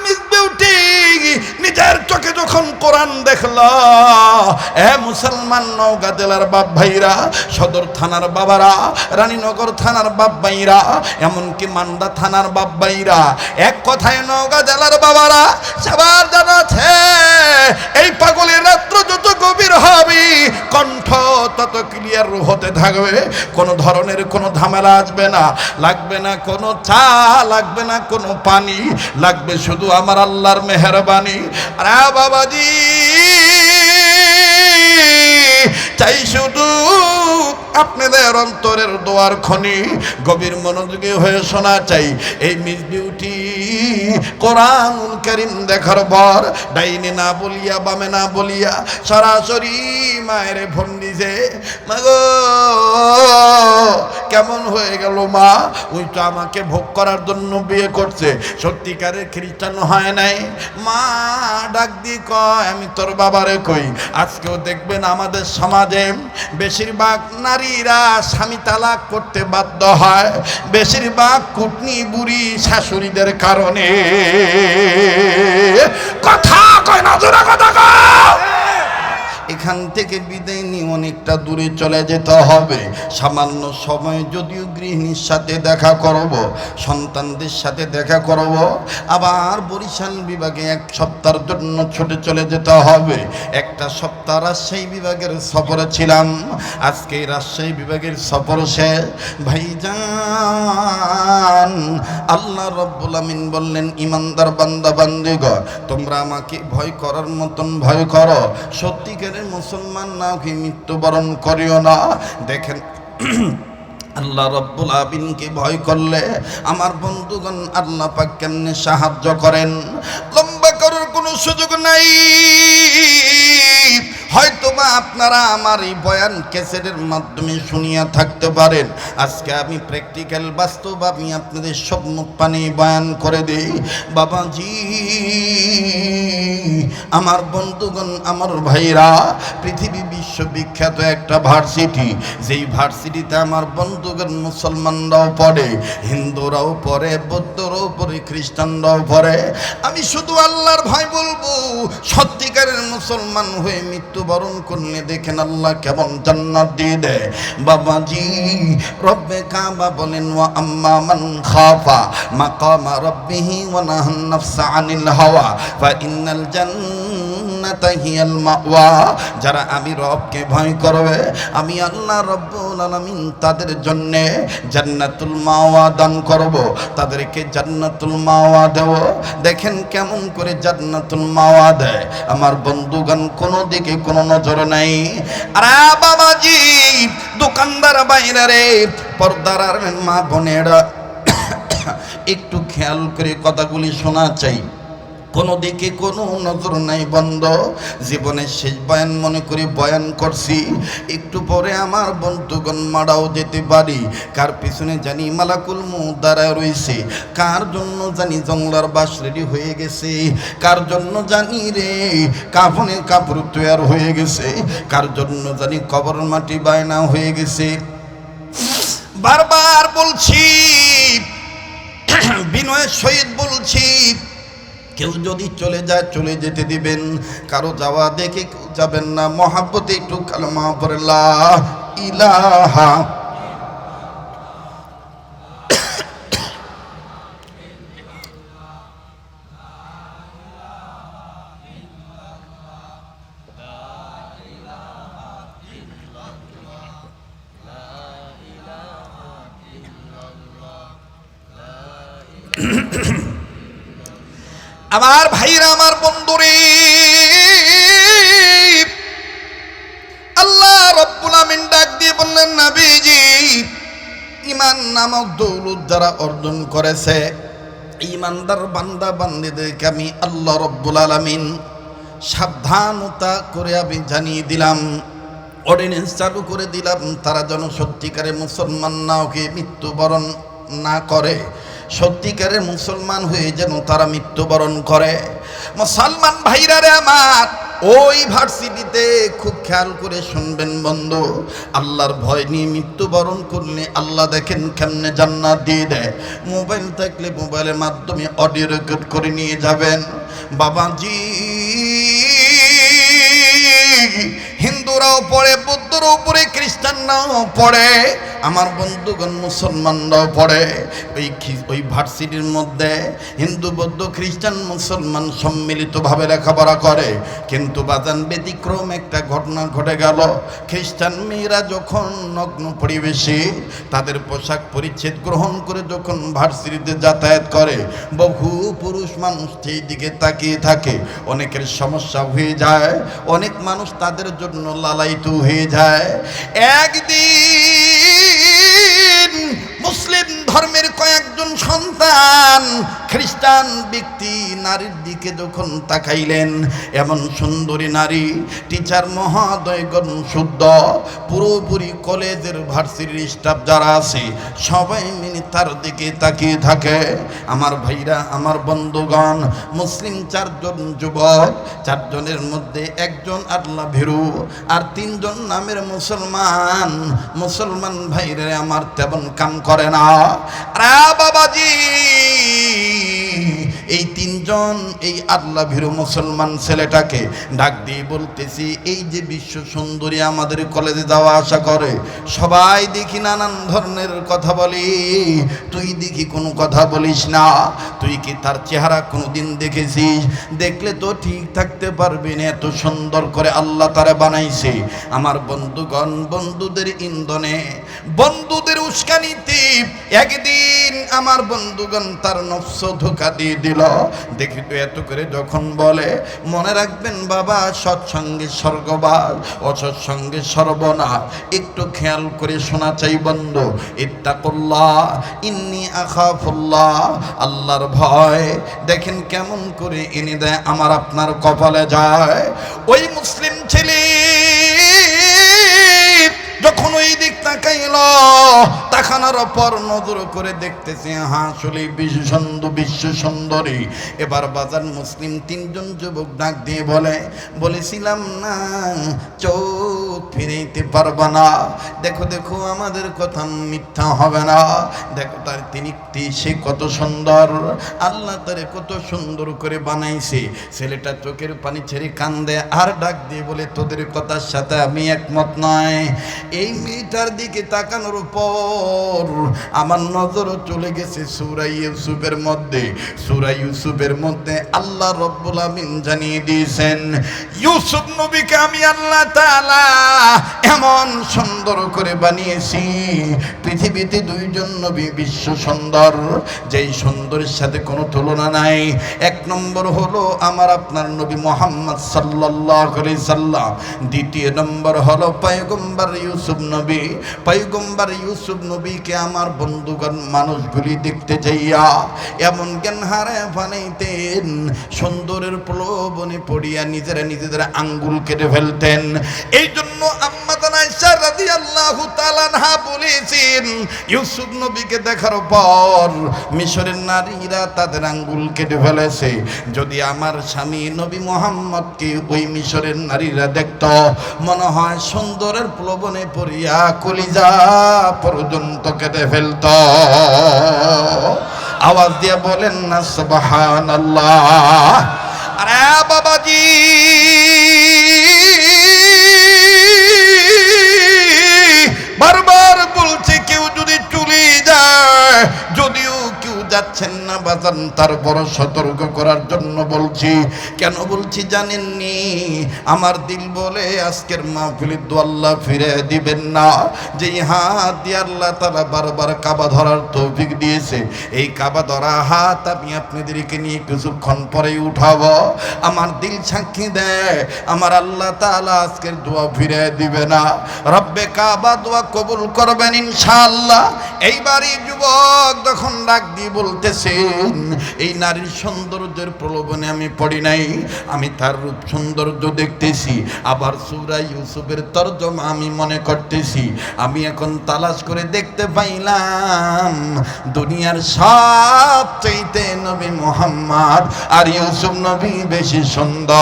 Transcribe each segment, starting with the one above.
Miss beauty নিজের চোখে যখন কোরআন দেখল, এ মুসলমান নওগাঁ জেলার বাপ ভাইরা, সদর থানার বাবারা, রানীনগর থানার বাপ ভাইরা, এমনকি মান্দা থানার বাপ ভাইরা, এক কথায় নওগাঁ জেলার বাবারা, সবার জানা আছে এই পাগলের রাত্র যত গভীর হবে কণ্ঠ তত ক্লিয়ার হতে থাকবে। কোনো ধরনের কোনো ঝামেলা আসবে না, লাগবে না কোনো চা, লাগবে না কোনো পানি, লাগবে শুধু আমার আল্লাহর মেহেরবানি। আরে বাবাজি, চাই শুধু আপনাদের অন্তরের দোয়ার খনি গভীর মনোযোগী হয়ে শোনা চাই। এই মিস বিউটি কোরআনুল কারীম দেখার পর ডাইনে না বলিয়া বামে না বলিয়া সরাসরি মায়ের ফোন দিছে, মাগো কেমন হয়ে গেল মা? ওই তো আমাকে ভোগ করার জন্য বিয়ে করছে, সত্যিকারের খ্রিস্টান হয় নাই। মা ডাক দিয়ে কয়, আমি তোর বাবারে কই। আজকেও দেখবেন আমাদের সমাজে বেশিরভাগ নারীরা স্বামী তালাক করতে বাধ্য হয়, বেশিরভাগ কুটনি বুড়ি শাশুড়িদের কারণে। কথা কয় না, জোরে কথা কয়। এখান থেকে বিদায় নিয়ে অনেকটা দূরে চলে যেতে হবে। সামান্য সময় যদিও গৃহিণীর সাথে দেখা করব, সন্তানদের সাথে দেখা করব, আবার বরিশাল বিভাগে এক সপ্তাহের জন্য ছুটে চলে যেতে হবে। একটা সপ্তাহ রাজশাহী বিভাগের সফরে ছিলাম, আজকে রাজশাহী বিভাগের সফর শেষ। ভাইজান, আল্লাহ রাব্বুল আমিন বললেন, ইমানদার বান্দা বান্দিগণ, তোমরা আমাকে ভয় করার মতন ভয় করো, সত্যিকার মুসলমান নাও কি মৃত্যুবরণ করিও না। দেখেন আল্লাহ রাব্বুল আমিনকে ভয় করলে আমার বন্ধুগণ আল্লাহ পাক কেমনে সাহায্য করেন। লম্বা করার কোনো সুযোগ নাই। হয়তোবা আপনারা আমার এই বয়ান ক্যাসেটের মাধ্যমে শুনিয়া থাকতে পারেন। আজকে আমি প্র্যাকটিক্যাল বাস্তব আমি আপনাদের সম্মুখ পানি বয়ান করে দিই। বাবাজি, আমার বন্ধুগণ, আমার ভাইরা, পৃথিবী বিশ্ববিখ্যাত একটা ভার্সিটি, যেই ভার্সিটিতে আমার বন্ধুগণ মুসলমানরাও পড়ে, হিন্দুরাও পড়ে, বৌদ্ধরাও পড়ে, খ্রিস্টানরাও পড়ে। আমি শুধু আল্লাহর ভয় বলবো, সত্যিকারের মুসলমান হয়ে মৃত্যুবরণ করলে দেখেন আল্লাহ কেমন জান্নাত দিয়ে দেয়। বাবাজি, রব্বে কাবা বলেন, ওয়া আম্মা মান খাফা মাকামা রাব্বিহি ওয়া নাহান নাফসা আনিল হাওয়া ফা ইন্নাল জান্নাতা হিয়াল মাওয়া। যারা আমি রবকে ভয় করবে, আমি আল্লাহ রব্বুল আলামিন তাদের জন্য জান্নাতুল মাওয়া দান করব, তাদেরকে জান্নাতুল মাওয়া দেব। দেখেন কেমন করে জান্নাতুল মাওয়া দেয়। আমার বন্ধুগণ, কোনো দিকে কোনো নজর নাই। আরে বাবাজি, দোকানদার বাইরে রে, পর্দার আর মা বোনেরা, একটু খেয়াল করে কথাগুলি শোনা চাই। কোনো দিকে কোনো নজর নাই বন্ধ। জীবনের শেষ বয়ান মনে করে বয়ান করছি, একটু পরে আমার বন্ধুগণ মারাও যেতে পারি। কার পিছনে জানি মালাকুল মউত দাঁড়ায় রয়েছে, কার জন্য জানি জংলার বাস রেডি হয়ে গেছে, কার জন্য জানি রে কাফনের কাপড় তৈয়ার হয়ে গেছে, কার জন্য জানি কবর মাটি বায়না হয়ে গেছে। বারবার বলছি, বিনয়ের সহিত বলছি, কেউ যদি চলে যায় চলে যেতে দিবেন, কারো যাওয়া দেখে কেউ যাবেন না। মহাব্বতে একটু কালেমা পড়ে লা ইলাহা। আমার ভাইরা, আমার বন্ধুরে, আল্লাহ রাব্বুল আমিন ডাক দিয়ে বললেন, নবীজি, ঈমান নামক দৌলত যারা অর্জন করেছে, ঈমানদার বান্দা বান্দীদেরকে আমি আল্লাহ রাব্বুল আলামিন সাবধানতা করে আমি জানিয়ে দিলাম, অর্ডিন্যান্স চালু করে দিলাম, তারা যেন সত্যিকারে মুসলমান নাও কি মৃত্যুবরণ না করে। সত্যিকারের মুসলমান হয়ে যেন তারা মৃত্যুবরণ করে। মুসলমান ভাইরা রে আমার, ওই ভার্সিটিতে খুব খেয়াল করে শুনবেন বন্ধু, আল্লাহর ভয় নিয়ে মৃত্যুবরণ করলে আল্লাহ দেখেন কেমনে জান্নাত দিয়ে দেয়। মোবাইল থাকলে মোবাইলের মাধ্যমে অডিও রেকর্ড করে নিয়ে যাবেন। বাবাজি, হিন্দুরাও পড়ে, বৌদ্ধরাও পড়ে, খ্রিস্টানরাও পড়ে, আমার বন্ধুগণ মুসলমানরাও পড়ে। ওই ভার্সিটির মধ্যে হিন্দু, বৌদ্ধ, খ্রিস্টান, মুসলমান সম্মিলিতভাবে লেখাপড়া করে। কিন্তু বাজান ব্যতিক্রম একটা ঘটনা ঘটে গেল। খ্রিস্টান মেয়েরা যখন নগ্ন পরিবেশে তাদের পোশাক পরিচ্ছেদ গ্রহণ করে যখন ভার্সিটিতে যাতায়াত করে, বহু পুরুষ মানুষ সেই দিকে তাকিয়ে থাকে। অনেকের সমস্যা হয়ে যায়, অনেক মানুষ তাদের জন্য লালায়িত হয়ে যায়। একদিন মুসলিম ধর্মের কয়েকজন সন্তান খ্রিস্টান ব্যক্তি নারীর দিকে যখন তাকাইলেন, এমন সুন্দরী নারী, টিচার মহোদয়গণ শুদ্ধ পুরোপুরি কলেজের ভার্সিটির স্টাফ যারা আছে সবাই মিলে তার দিকে তাকিয়ে থাকে। আমার ভাইরা, আমার বন্ধুগণ, মুসলিম চারজন যুবক, চারজনের মধ্যে একজন আল্লাহ ভীরু আর তিনজন নামের মুসলমান। মুসলমান ভাইরা আমার তেমন কাম করে না। আরে বাবাজি, এই তিনজন এই আল্লাহ ভীরু মুসলমান ছেলেটাকে ডাক দিয়ে বলতেছি, এই যে বিশ্ব সুন্দরী আমাদের কলেজে যাওয়া আসা করে, সবাই দেখি নানান ধরনের কথা বলি, তুই দেখি কোনো কথা বলিস না। তুই কি তার চেহারা কোনোদিন দেখেছিস? দেখলে তো ঠিক থাকতে পারবি না, এত সুন্দর করে আল্লাহ তারা বানাইছে। আমার বন্ধুগণ, বন্ধুদের ইন্ধনে, বন্ধুদের উস্কানিতে একদিন আমার বন্ধুগণ তার নফস ধোঁকা দিয়ে দিল। দেখি তো এত করে যখন বলে, মনে রাখবেন বাবা, সৎসঙ্গে স্বর্গবাস, অসৎসঙ্গে সর্বনাশ। একটু খেয়াল করে শোনা চাই বন্ধু, ইত্তাকুল্লাহ ইন্নী আখাফুল্লাহ, আল্লাহর ভয় দেখেন কেমন করে এনে দেয় আমার আপনার কপালে যায়। ওই মুসলিম ছেলে যখন ওই দিক তাকাইল, তাকানোর পর নজর করে দেখতেছে আসলে বিশ্ব সুন্দরী। এবার বাজার মুসলিম তিনজন যুবক ডাক দিয়ে বলেছিলাম না চোখ ফিরাইতে পারবা না, দেখো দেখো আমাদের কথা মিথ্যা হবে না, দেখো তার তিনি সে কত সুন্দর, আল্লাহ তারে কত সুন্দর করে বানাইছে। ছেলেটা চোখের পানি ছেড়ে কান্দে আর ডাক দিয়ে বলে, তোদের কথার সাথে আমি একমত নয়। এই মেয়েটার দিকে তাকানোর পর আমার নজর চলে গেছে সূরা ইউসুফের মধ্যে। সূরা ইউসুফের মধ্যে আল্লাহ রব্বুল আমিন জানিয়ে দিয়েছেন, ইউসুফ নবীকে আমি আল্লাহ তাআলা এমন সুন্দর করে বানিয়েছি। পৃথিবীতে দুইজন নবী বিশ্ব সুন্দর, যেই সুন্দরের সাথে কোনো তুলনা নাই। এক নম্বর হলো আমার আপনার নবী মুহাম্মদ সাল্লাল্লাহু আলাইহি সাল্লাম, দ্বিতীয় নম্বর হলো পয়গম্বর ইউসুফ নবী। পয়গম্বর ইউসুফ নবীকে আমার বন্ধুগণ মানুষগুলি দেখতে যাইয়া এমন জ্ঞান হারে বানাইতেন, সুন্দরের প্রলোভনে পড়িয়া নিজেদের আঙ্গুল কেটে ফেলতেন। এই জন্য আম্মা জান আয়েশা রাদিয়াল্লাহু তাআলা আনহা বলেছেন, ইউসুফ নবীকে দেখার পর মিশরের নারীরা তাদের আঙ্গুল কেটে ফেলেছে। যদি আমার স্বামী নবী মুহাম্মদকে ওই মিশরের নারীরা দেখত, মনে হয় সুন্দরের প্রলোভনে পড়িয়া কলিজা পর্যন্ত কেটে ফেলত। আওয়াজ দিয়ে বলেন না সুবহানাল্লাহ। আরে বাবাজি, বারবার বলছে কেউ যদি চলে যায়, যদিও কেউ যাচ্ছেন না বাজান, তারপর সতর্ক করার জন্য বলছি। কেন বলছি জানেননি? আমার দিল বলে আজকের মাহফিলে তো আল্লাহ ফিরে দিবেন না। যেই হাত দিয়ে আল্লাহ তাআলা বারবার কাবা ধরার তৌফিক দিয়েছে, এই কাবা ধরা হাত আমি আপনাদেরকে নিয়ে কিছুক্ষণ পরেই উঠাবো। আমার দিল সাক্ষী দেয় আমার আল্লাহ তাআলা আজকের দোয়া ফিরে দিবে না। রব্বে কাবা দোয়া কবুল করবেন ইনশাআল্লাহ। এইবারই যুবক যখন ডাক দিয়ে বলতেছেন, এই নারীর সৌন্দর্যের প্রলোভনে আমি পড়ি নাই, আমি তার রূপ সৌন্দর্য দেখতেছি, আবার সূরা ইউসুফের তরজমা আমি মনে করতেছি, আমি এখন তালাশ করে দেখতে পাইলাম দুনিয়ার সবচেয়ে নবী মুহাম্মদ আর ইউসুফ নবী বেশি সুন্দর।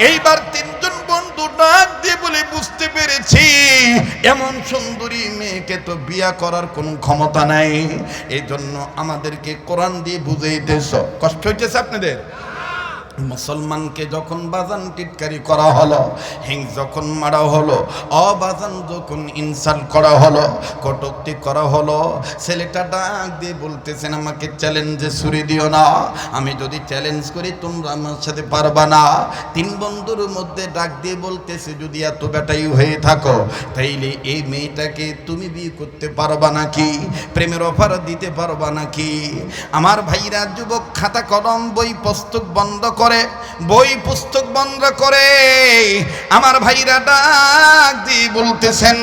এইবার তিনজন বন্ধু ডাক দিয়ে বলে বুঝতে পেরেছি এমন সুন্দরী মেয়েকে তো বিয়া করার কোনো ক্ষমতা নাই, এই জন্য আমাদেরকে কোরআন দিয়ে বুঝাইতেছ। কষ্ট হইতেছে আপনাদের? মুসলমানকে যখন বাজান টিটকারি করা হলো, হিংস যখন মারা হলো, অবাজান যখন ইনসাল্ট করা হলো, কটূক্তি করা হলো, ছেলেটা ডাক দিয়ে বলতেছেন আমাকে চ্যালেঞ্জে ছুরি দিও না, আমি যদি চ্যালেঞ্জ করি তোমরা আমার সাথে পারবা না। তিন বন্ধুর মধ্যে ডাক দিয়ে বলতেছে যদি এত বেটাই হয়ে থাকো তাইলে এই মেয়েটাকে তুমি বিয়ে করতে পারবা নাকি, প্রেমের অফার দিতে পারবা নাকি? আমার ভাইরা যুবক খাতা কলম বই পুস্তক বন্ধ করে, বই পুস্তক বন্ধ করে আমার ভাইরা ডাক দিয়ে বলতেছেন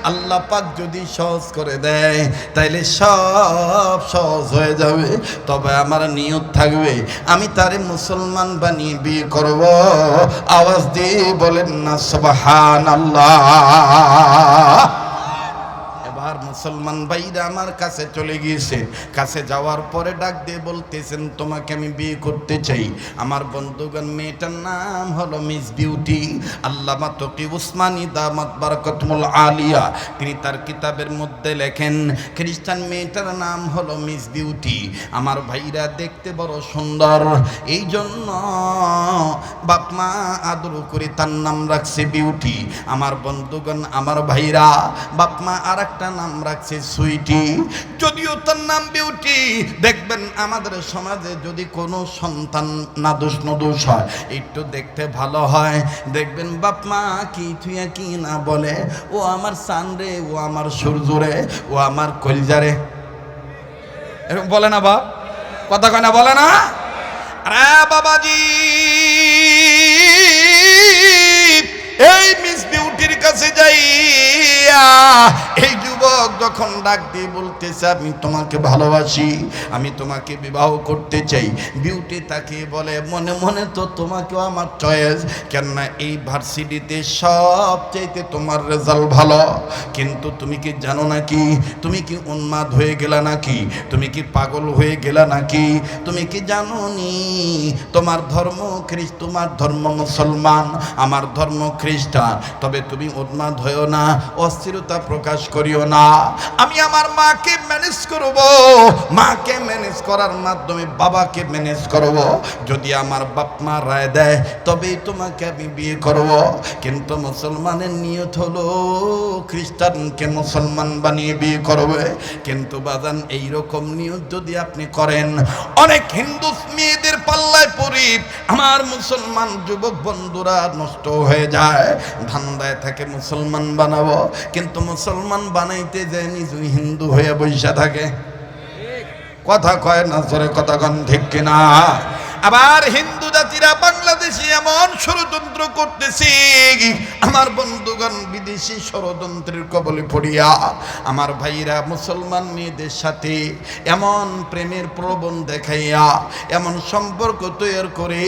আল্লাহ পাক যদি সহজ করে দেয় তাইলে সব সহজ হয়ে যাবে, তবে আমার নিয়ত থাকবে আমি তারে মুসলমান বানিয়ে বিয়ে করব। আওয়াজ দিয়ে বলেন না সুবহানাল্লাহ। আর মুসলমান ভাইরা আমার কাছে চলে গিয়েছে, কাছে যাওয়ার পরে ডাক দিয়ে বলতেছেন তোমাকে আমি বিয়ে করতে চাই। আমার বন্ধুগণ মেয়েটার নাম হলো মিস বিউটি। আল্লামা তকি উসমানী দামাত বারাকাতুল আলিয়া তিনি তার কিতাবের মধ্যে লেখেন খ্রিস্টান মেয়েটার নাম হলো মিস বিউটি। আমার ভাইরা দেখতে বড় সুন্দর, এই জন্য বাপ মা আদর করে তার নাম রাখছে বিউটি। আমার বন্ধুগণ আমার ভাইরা বাপ মা আর একটা নাম রাখছে সুইটি, যদিও তার নাম বিউটি। দেখবেন আমাদের সমাজে যদি কোনো সন্তান নাদোষ নদোষ হয়, একটু দেখতে ভালো হয়, দেখবেন বাপ মা কি থুয়া কি না বলে, ও আমার সান রে, ও আমার সূর্য রে, ও আমার কলজা রে, এরকম বলে না বাপ? কথা কয় না, বলে না? আরে বাবাজি, এই মিস বিউটির কাছে যাইয়া এই যুবক যখন ডাক দিয়ে বলতেছে আমি তোমাকে ভালোবাসি, আমি তোমাকে বিবাহ করতে চাই, বিউটি তাকে বলে মনে মনে তো তোমাকেও আমার চয়েস, কেননা এই ভার্সিটিতে সবচাইতে তোমার রেজাল্ট ভালো, কিন্তু তুমি কি জানো নাকি, তুমি কি উন্মাদ হয়ে গেলা নাকি, তুমি কি পাগল হয়ে গেলা নাকি, তুমি কি জানো নি তোমার ধর্ম তোমার ধর্ম মুসলমান, আমার ধর্ম খ্রিস্টান, তবে তুমি উন্মাদ হয়েও না, অস্থিরতা প্রকাশ করিও না। আমি আমার মাকে ম্যানেজ করব, মাকে ম্যানেজ করার মাধ্যমে বাবাকে ম্যানেজ করব, যদি আমার বাপ মা রায় দেয় তবেই তোমাকে আমি বিয়ে করব। কিন্তু মুসলমানের নিয়ত হলো খ্রিস্টানকে মুসলমান বানিয়ে বিয়ে করবে, কিন্তু বাজান এইরকম নিয়ত যদি আপনি করেন অনেক হিন্দু মেয়েদের পাল্লায় পড়ি আমার মুসলমান যুবক বন্ধুরা নষ্ট হয়ে যায়, ধান্দায় থাকে মুসলমান বানাবো, কিন্তু মুসলমান বানাইতে যায় নিজে হিন্দু হয়ে বসে থাকে। কথা কয় না জোরে, কথা কন ঠিক কিনা? আবার হিন্দু জাতিরা বাংলাদেশে এমন ষড়যন্ত্র করতেছে, আমার বন্ধুগণ বিদেশি ষড়যন্ত্রের কবলে পড়িয়া আমার ভাইরা মুসলমান মেয়েদের সাথে এমন প্রেমের প্রলোভন দেখাইয়া এমন সম্পর্ক তৈরি করে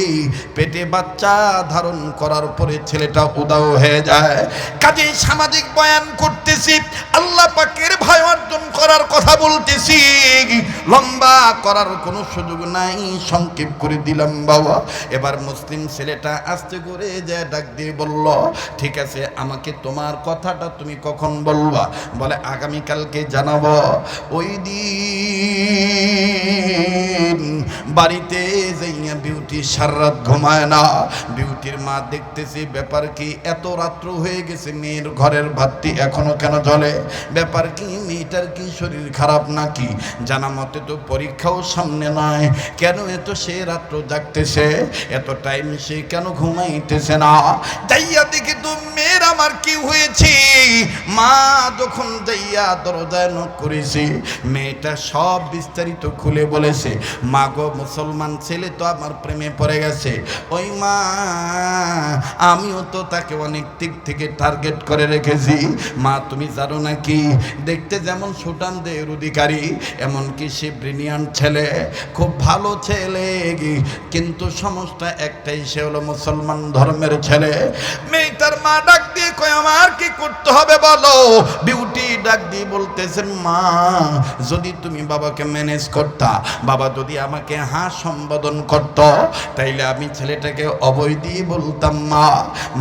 পেটে বাচ্চা ধারণ করার পরে ছেলেটা উদাও হয়ে যায়। কাজেই সামাজিক বয়ান করতেছি, আল্লাহ পাকের ভয় অর্জন করার কথা বলতেছি, লম্বা করার কোনো সুযোগ নাই, সংক্ষেপ করে দিলাম বাবা। এবার মুসলিম ছেলেটা আস্তে করে যে ডাক দিয়ে বলল ঠিক আছে আমাকে তোমার কথাটা তুমি কখন বলবা? বলে আগামীকালকে জানাবো। ওই দিন বাড়িতে যাইয়া বিউটি সারারাত ঘুমায় না। বিউটির মা দেখতেছি ব্যাপার কি, এত রাত্র হয়ে গেছে মেয়ের ঘরের বাতি এখনো কেন জ্বলে, ব্যাপার কি, মেয়েটার কি শরীর খারাপ নাকি? জানা মতে তো পরীক্ষাও সামনে নয়, কেন এত সে রাত্র জাগতেছে, এত টাইম সে কেন ঘুমাইতেছে না? যাইয়া দেখি তো মেয়েরা আমার কি হয়েছে? মা যখন যাইয়া দরজায় নক করেছে, মেয়েটা সব বিস্তারিত খুলে বলেছে। মা গো, মুসলমান ছেলে তো আমার প্রেমে পড়ে গেছে। ওই মা, আমিও তো তাকে অনেক দিক থেকে টার্গেট করে রেখেছি। মা তুমি জানো নাকি, দেখতে যেমন সুঠামদের অধিকারী, এমনকি সে ব্রিলিয়ান্ট ছেলে, খুব ভালো ছেলে, কিন্তু সমস্যা একটাই, সে হলো মুসলমান ধর্মের ছেলে। মেয়েটার মা ডাক দিয়ে কয় আমার কি করতে হবে বলো? বিউটি ডাক দিয়ে বলতেছেন, মা যদি তুমি বাবাকে ম্যানেজ করতা, বাবা যদি আমাকে হ্যাঁ সম্বোধন করত, তাইলে আমি ছেলেটাকে অবৈ দিয়ে বলতাম মা।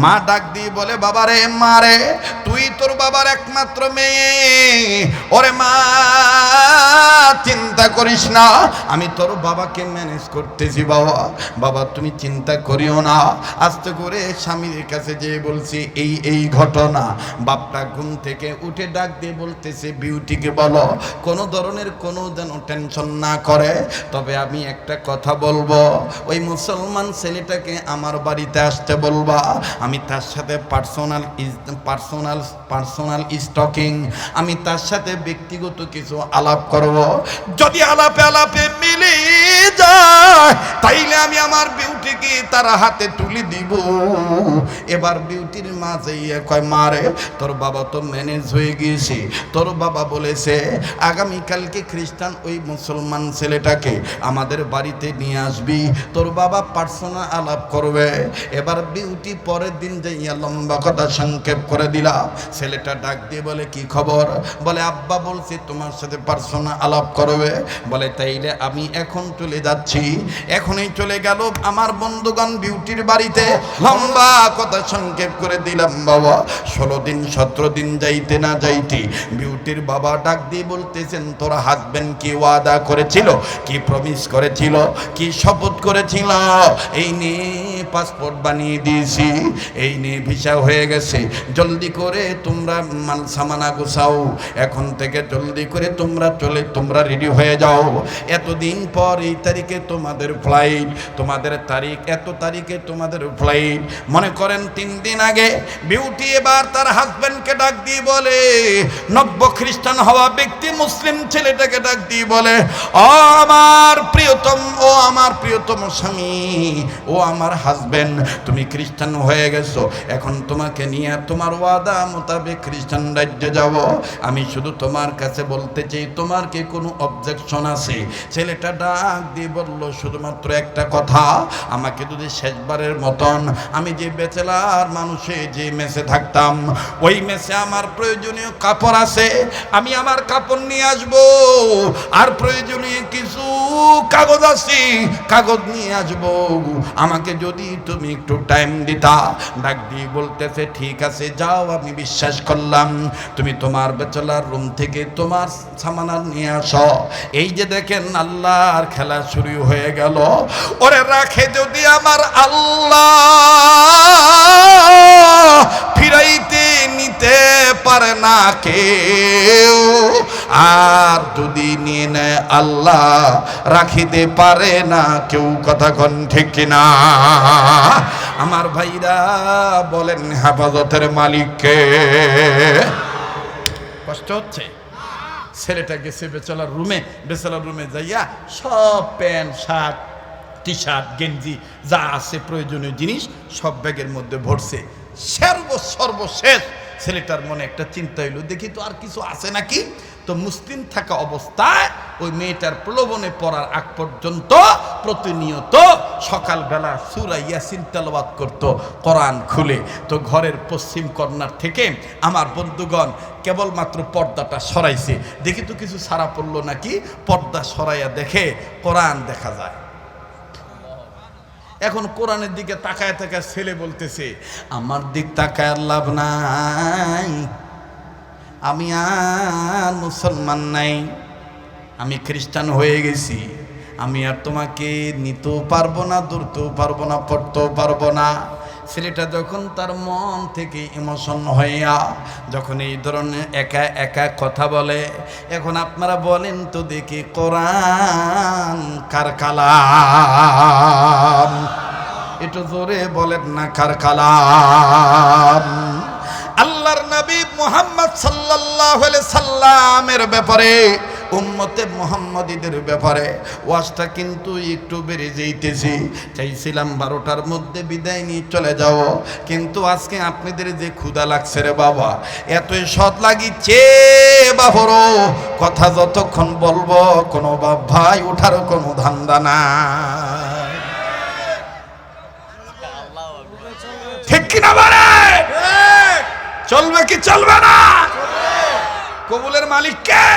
মা ডাক দিয়ে বলে, বাবারে, মারে, তুই তোর বাবার একমাত্র মেয়ে, ওরে মা চিন্তা করিস না, আমি তোর বাবাকে ম্যানেজ করতেছি বাবা, বাবা তুমি চিন্তা করিও না। আস্তে করে স্বামীর কাছে যেয়ে বলছি এই ঘটনা। বাপটা ঘুম থেকে উঠে ডাক দিয়ে বলতেছে, বিউটিকে বলো কোনো ধরনের কোনো যেন টেনশন না করে, তবে আমি একটা কথা বলবো, ওই মুসলমান ছেলেটাকে আমার বাড়িতে আসতে বলবা, আমি তার সাথে পার্সোনাল স্টকিং, আমি তার সাথে ব্যক্তিগত কিছু আলাপ করব। যদি আলাপে মিলে যায়, তাইলে আমি আমার বিউটিকে তার হাতে তুলে দিব। এবার বিউটির মা যাইয়া কয়, মারে তোর বাবা তো ম্যানেজ হয়ে গিয়েছে, তোর বাবা বলেছে আগামীকালকে খ্রিস্টান ওই মুসলমান ছেলেটাকে আমাদের বাড়িতে নিয়ে আসবি, তোর বাবা পার্সোনাল আলাপ করবে। এবার বিউটি পরের দিন যাইয়া লম্বা কথা সংক্ষেপ করে দিলা। ছেলেটা ডাক দিয়ে বলে, কি খবর? বলে, আব্বা বলছে তোমার সাথে পার্সোনাল আলাপ করবে। বলে, তাইলে আমি এখন চলে যাচ্ছি। এখনই চলে গেল আমার বন্ধুগণ বিউটির বাড়িতে। লম্বা কথা সংক্ষেপ করে দিলাম বাবা। 16 দিন 17 দিন যাইতে না যাইতে বিউটির বাবা ডাক দিয়ে বলতেছেন, তোর হাজবেন্ড কি ওয়াদা করেছিল, কি প্রমিস করেছিল, কি শপথ করেছিল, এই নিয়ে পাসপোর্ট বানিয়ে দিয়েছি, এই নিয়ে ভিসা হয়ে গেছে, জলদি করে তোমরা মাল সামানা গোছাও, এখন থেকে জলদি করে তোমরা রেডি হয়ে যাও। এতদিন পর এই তারিখে তোমাদের ফ্লাইট, তোমাদের তারিখ এত তারিখে তোমাদের ফ্লাইট। মনে করেন 3 দিন আগে বিউটি এবার তার হাজবেন্ডকে ডাক দিয়ে বলে, নব্য খ্রিস্টান হওয়া ব্যক্তি মুসলিম ছেলেটাকে ডাক দিয়ে বলে, ও আমার প্রিয়তম স্বামী, ও আমার হাজবেন্ড, তুমি খ্রিস্টান হয়ে গেছো, এখন তোমাকে নিয়ে তোমার ওয়াদা মোতাবেক খ্রিস্টান রাজ্যে যাব। আমি শুধু তোমার কাছে বলতে চাই, তোমার কি কোনো অবজেকশন আছে? ছেলেটা ডাক দিয়ে বলল, শুধুমাত্র একটা কথা, আমাকে যদি শেষবারের মতন, আমি যে ব্যাচেলার মানুষে যে মেসে থাকতাম, ওই মেসে আমার প্রয়োজনীয় কাপড় আছে, আমি আমার কাপড় নিয়ে আসব, আর প্রয়োজনীয় কিছু কাগজ আছে, কাগজ নিয়ে আসব, আমাকে যদি তুমি একটু টাইম দিতা। ডাক দিয়ে বলতেছে, ঠিক আছে যাও, আমি বিশ্বাস করলাম, তুমি তোমার ব্যাচেলার রুম থেকে তোমার সামানা নিয়ে আসো। এই যে দেখেন আল্লাহর খেলা শুরু হয়ে গেল। ওরে রাখে যদি আমার আল্লাহ, ফিরাইতে নিতে পারে না কেউ, আর যদি নিয়ে নেয় আল্লাহ, রাখিতে পারে না কেউ। কথা কোন ঠিক কিনা? আমার ভাইরা বলেন, হেফাজতের মালিককে। কষ্ট হচ্ছে? ছেলেটা গেছে বেচালার রুমে যাইয়া সব প্যান্ট শার্ট টি শার্ট গেঞ্জি যা আছে প্রয়োজনীয় জিনিস সব ব্যাগের মধ্যে ভরছে। সর্বশেষ ছেলেটার মনে একটা চিন্তা হইল, দেখি তো আর কিছু আছে নাকি। তো মুসলিম থাকা অবস্থায় ওই মেয়েটার প্রলোভনে পড়ার আগ পর্যন্ত প্রতিনিয়ত সকালবেলা সূরা ইয়াসিন তেলাওয়াত করত কোরআন খুলে। তো ঘরের পশ্চিম কর্নার থেকে আমার বন্ধুগণ কেবলমাত্র পর্দাটা সরাইছে, দেখি তো কিছু ছাড়া পড়লো নাকি। পর্দা সরাইয়া দেখে কোরআন দেখা যায়। এখন কোরআনের দিকে তাকায় ছেলে বলতেছে, আমার দিক তাকায় লাভ নাই, আমি আর মুসলমান নাই, আমি খ্রিস্টান হয়ে গেছি, আমি আর তোমাকে নিতেও পারবো না, ধরতেও পারবো না, পড়তেও পারবো না। ছেলেটা যখন তার মন থেকে ইমোশন হইয়া যখন এই ধরনের একা একা কথা বলে, এখন আপনারা বলেন তো দেখি, কোরআন কার কালাম? একটু জোরে বলেন না, কার কালাম? আল্লাহর নবী মুহাম্মদ সাল্লাল্লাহু আলাইহি সাল্লামের ব্যাপারে, উম্মতে মুহাম্মাদীদের ব্যাপারে ওয়াজটা কিন্তু একটু বেড়ে যাইতেছি। চাইছিলাম 12টার মধ্যে বিদায় নিয়ে চলে যাও, কিন্তু আজকে আপনাদের যে ক্ষুধা লাগছে রে বাবা, এতই সৎ লাগিচ্ছে বাবরো, কথা যতক্ষণ বলবো কোনো বাপ ভাই ওঠার কোনো ধান্দা নাই। ঠিক কিনা বলে? চলবে কি চলবে না? কবুলের মালিক কে?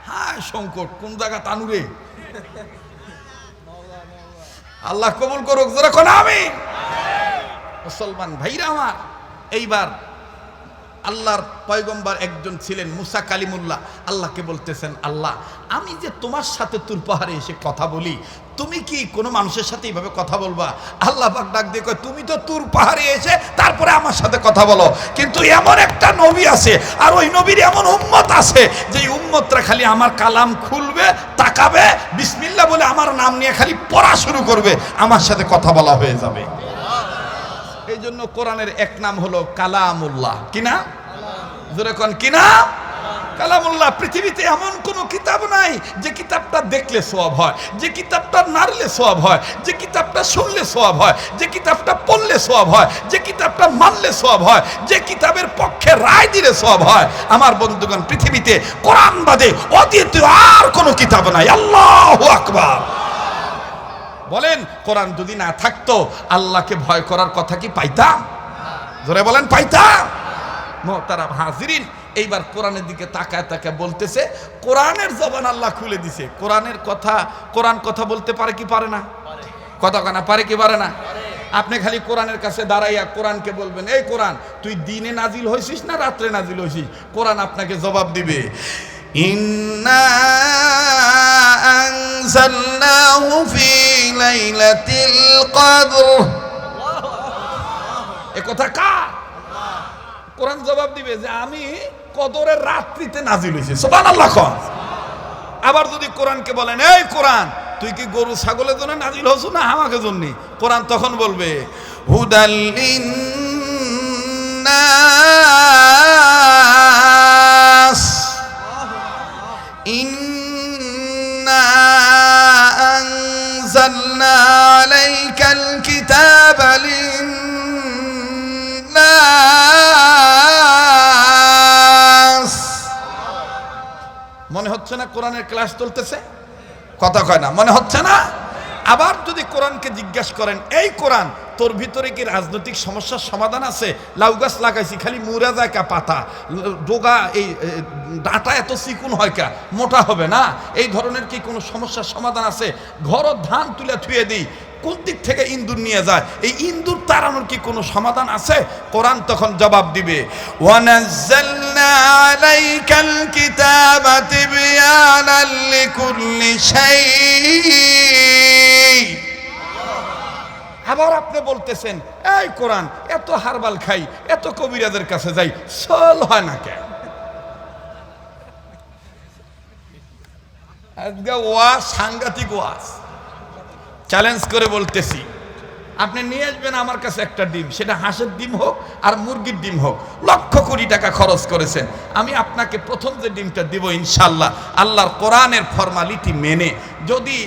হ্যাঁ, সংকট কোন জায়গা তানুরে, আল্লাহ কবুল করুক। যেরকম আমি মুসলমান ভাইরা আমার, এইবার আল্লাহর পয়গম্বর একজন ছিলেন মুসা কালিমুল্লাহ, আল্লাহকে বলতেছেন, আল্লাহ আমি যে তোমার সাথে তুর পাহাড়ে এসে কথা বলি, তুমি কি কোনো মানুষের সাথে এইভাবে কথা বলবা? আল্লাহ পাক ডাক দিয়ে কয়, তুমি তো তুর পাহাড়ে এসে তারপরে আমার সাথে কথা বলো, কিন্তু এমন একটা নবী আছে আর ওই নবীর এমন উম্মত আছে যে উম্মতরা খালি আমার কালাম খুলবে, তাকাবে, বিসমিল্লাহ বলে আমার নাম নিয়ে খালি পড়া শুরু করবে, আমার সাথে কথা বলা হয়ে যাবে। এই জন্য কোরআনের এক নাম হলো কালামুল্লাহ। কিনা? জোরে কোন কিনা? কালামুল্লাহ। পৃথিবীতে এমন কোন কিতাব নাই যে কিতাবটা দেখলে সওয়াব হয়, যে কিতাবটা নাড়লে সওয়াব হয়, যে কিতাবটা শুনলে সওয়াব হয়, যে কিতাবটা পড়লে সওয়াব হয়, যে কিতাবটা মানলে সওয়াব হয়, যে কিতাবের পক্ষে রায় দিলে সওয়াব হয়। আমার বন্ধুগণ, পৃথিবীতে কোরআন বাদে অদ্বিতীয় আর কোনো কিতাব নাই। আল্লাহু আকবার। বলেন, কোরআন যদি না থাকতো আল্লাহকে ভয় করার কথা কি পাইতাম? জোরে বলেন, পাইতাম? মুহতারাম হাজিরিন, এইবার কোরআনের দিকে তাকায় তাকায় বলতেছে, কোরআনের জবান আল্লাহ খুলে দিছে। কোরআনের কথা, কোরআন কথা বলতে পারে কি পারে না? কথা কানা পারে কি পারে না? আপনি খালি কোরআনের কাছে দাঁড়াইয়া কোরআনকে বলবেন, এই কোরআন তুই দিনে নাজিল হইছিস না রাত্রে নাজিল হইছিস? কোরআন আপনাকে জবাব দিবে, ইন্না আনজালনাহু ফি লাইলাতিল কদর। এ কথা কার? কোরআন জবাব দিবে যে আমি কদরের রাত্রিতে নাজিল হইছি। সুবহানাল্লাহ। আবার যদি কোরআনকে বলেন, এই কোরআন তুই কি গরু ছাগলের জন্য নাজিল হস না আমাকে জন্য? কোরআন তখন বলবে, হুদাল লিন্নাস ইন্না আনজালনা আলাইকাল কিতাবা লিন্নাস। মনে হচ্ছে না কোরআনের ক্লাস চলতেছে? কথা কয় না, মনে হচ্ছে না? আবার যদি কোরআনকে জিজ্ঞাসা করেন, এই কোরআন তোর ভিতরে কি রাজনৈতিক সমস্যার সমাধান আছে? লাউ গাছ লাগাইছি খালি মুড়া যায় কা পাতা, ডোগা এই ডাটা এত চিকুন হয় কা, মোটা হবে না, এই ধরনের কি কোনো সমস্যার সমাধান আছে? ঘর ধান তুলে থুয়ে দিই, কোন দিক থেকে ইন্দুর নিয়ে যায়, এই ইন্দুর তাড়ানোর কি কোনো সমাধান আছে? কোরআন তখন জবাব দিবে, ওয়ানাজ্জালনা আলাইকাল কিতাবা তিবয়ানাল লিকুল্লি শাই। আবার আপনি বলতেছেন, এই কোরআন এত হারবাল খাই, এত কবিরাজের কাছে যাই, সল হয় না কেন? আজকে ওয়াজ সাংঘাতিক ওয়াজ। চ্যালেঞ্জ করে বলতেছি, আপনি নিয়ে আসবেন আমার কাছে একটা ডিম, সেটা হাঁসের ডিম হোক আর মুরগির ডিম হোক, লক্ষ কোটি টাকা খরচ করেছেন, আমি আপনাকে প্রথম যে ডিমটা দিব ইনশাআল্লাহ আল্লাহর কোরআনের ফর্মালিটি মেনে, যদি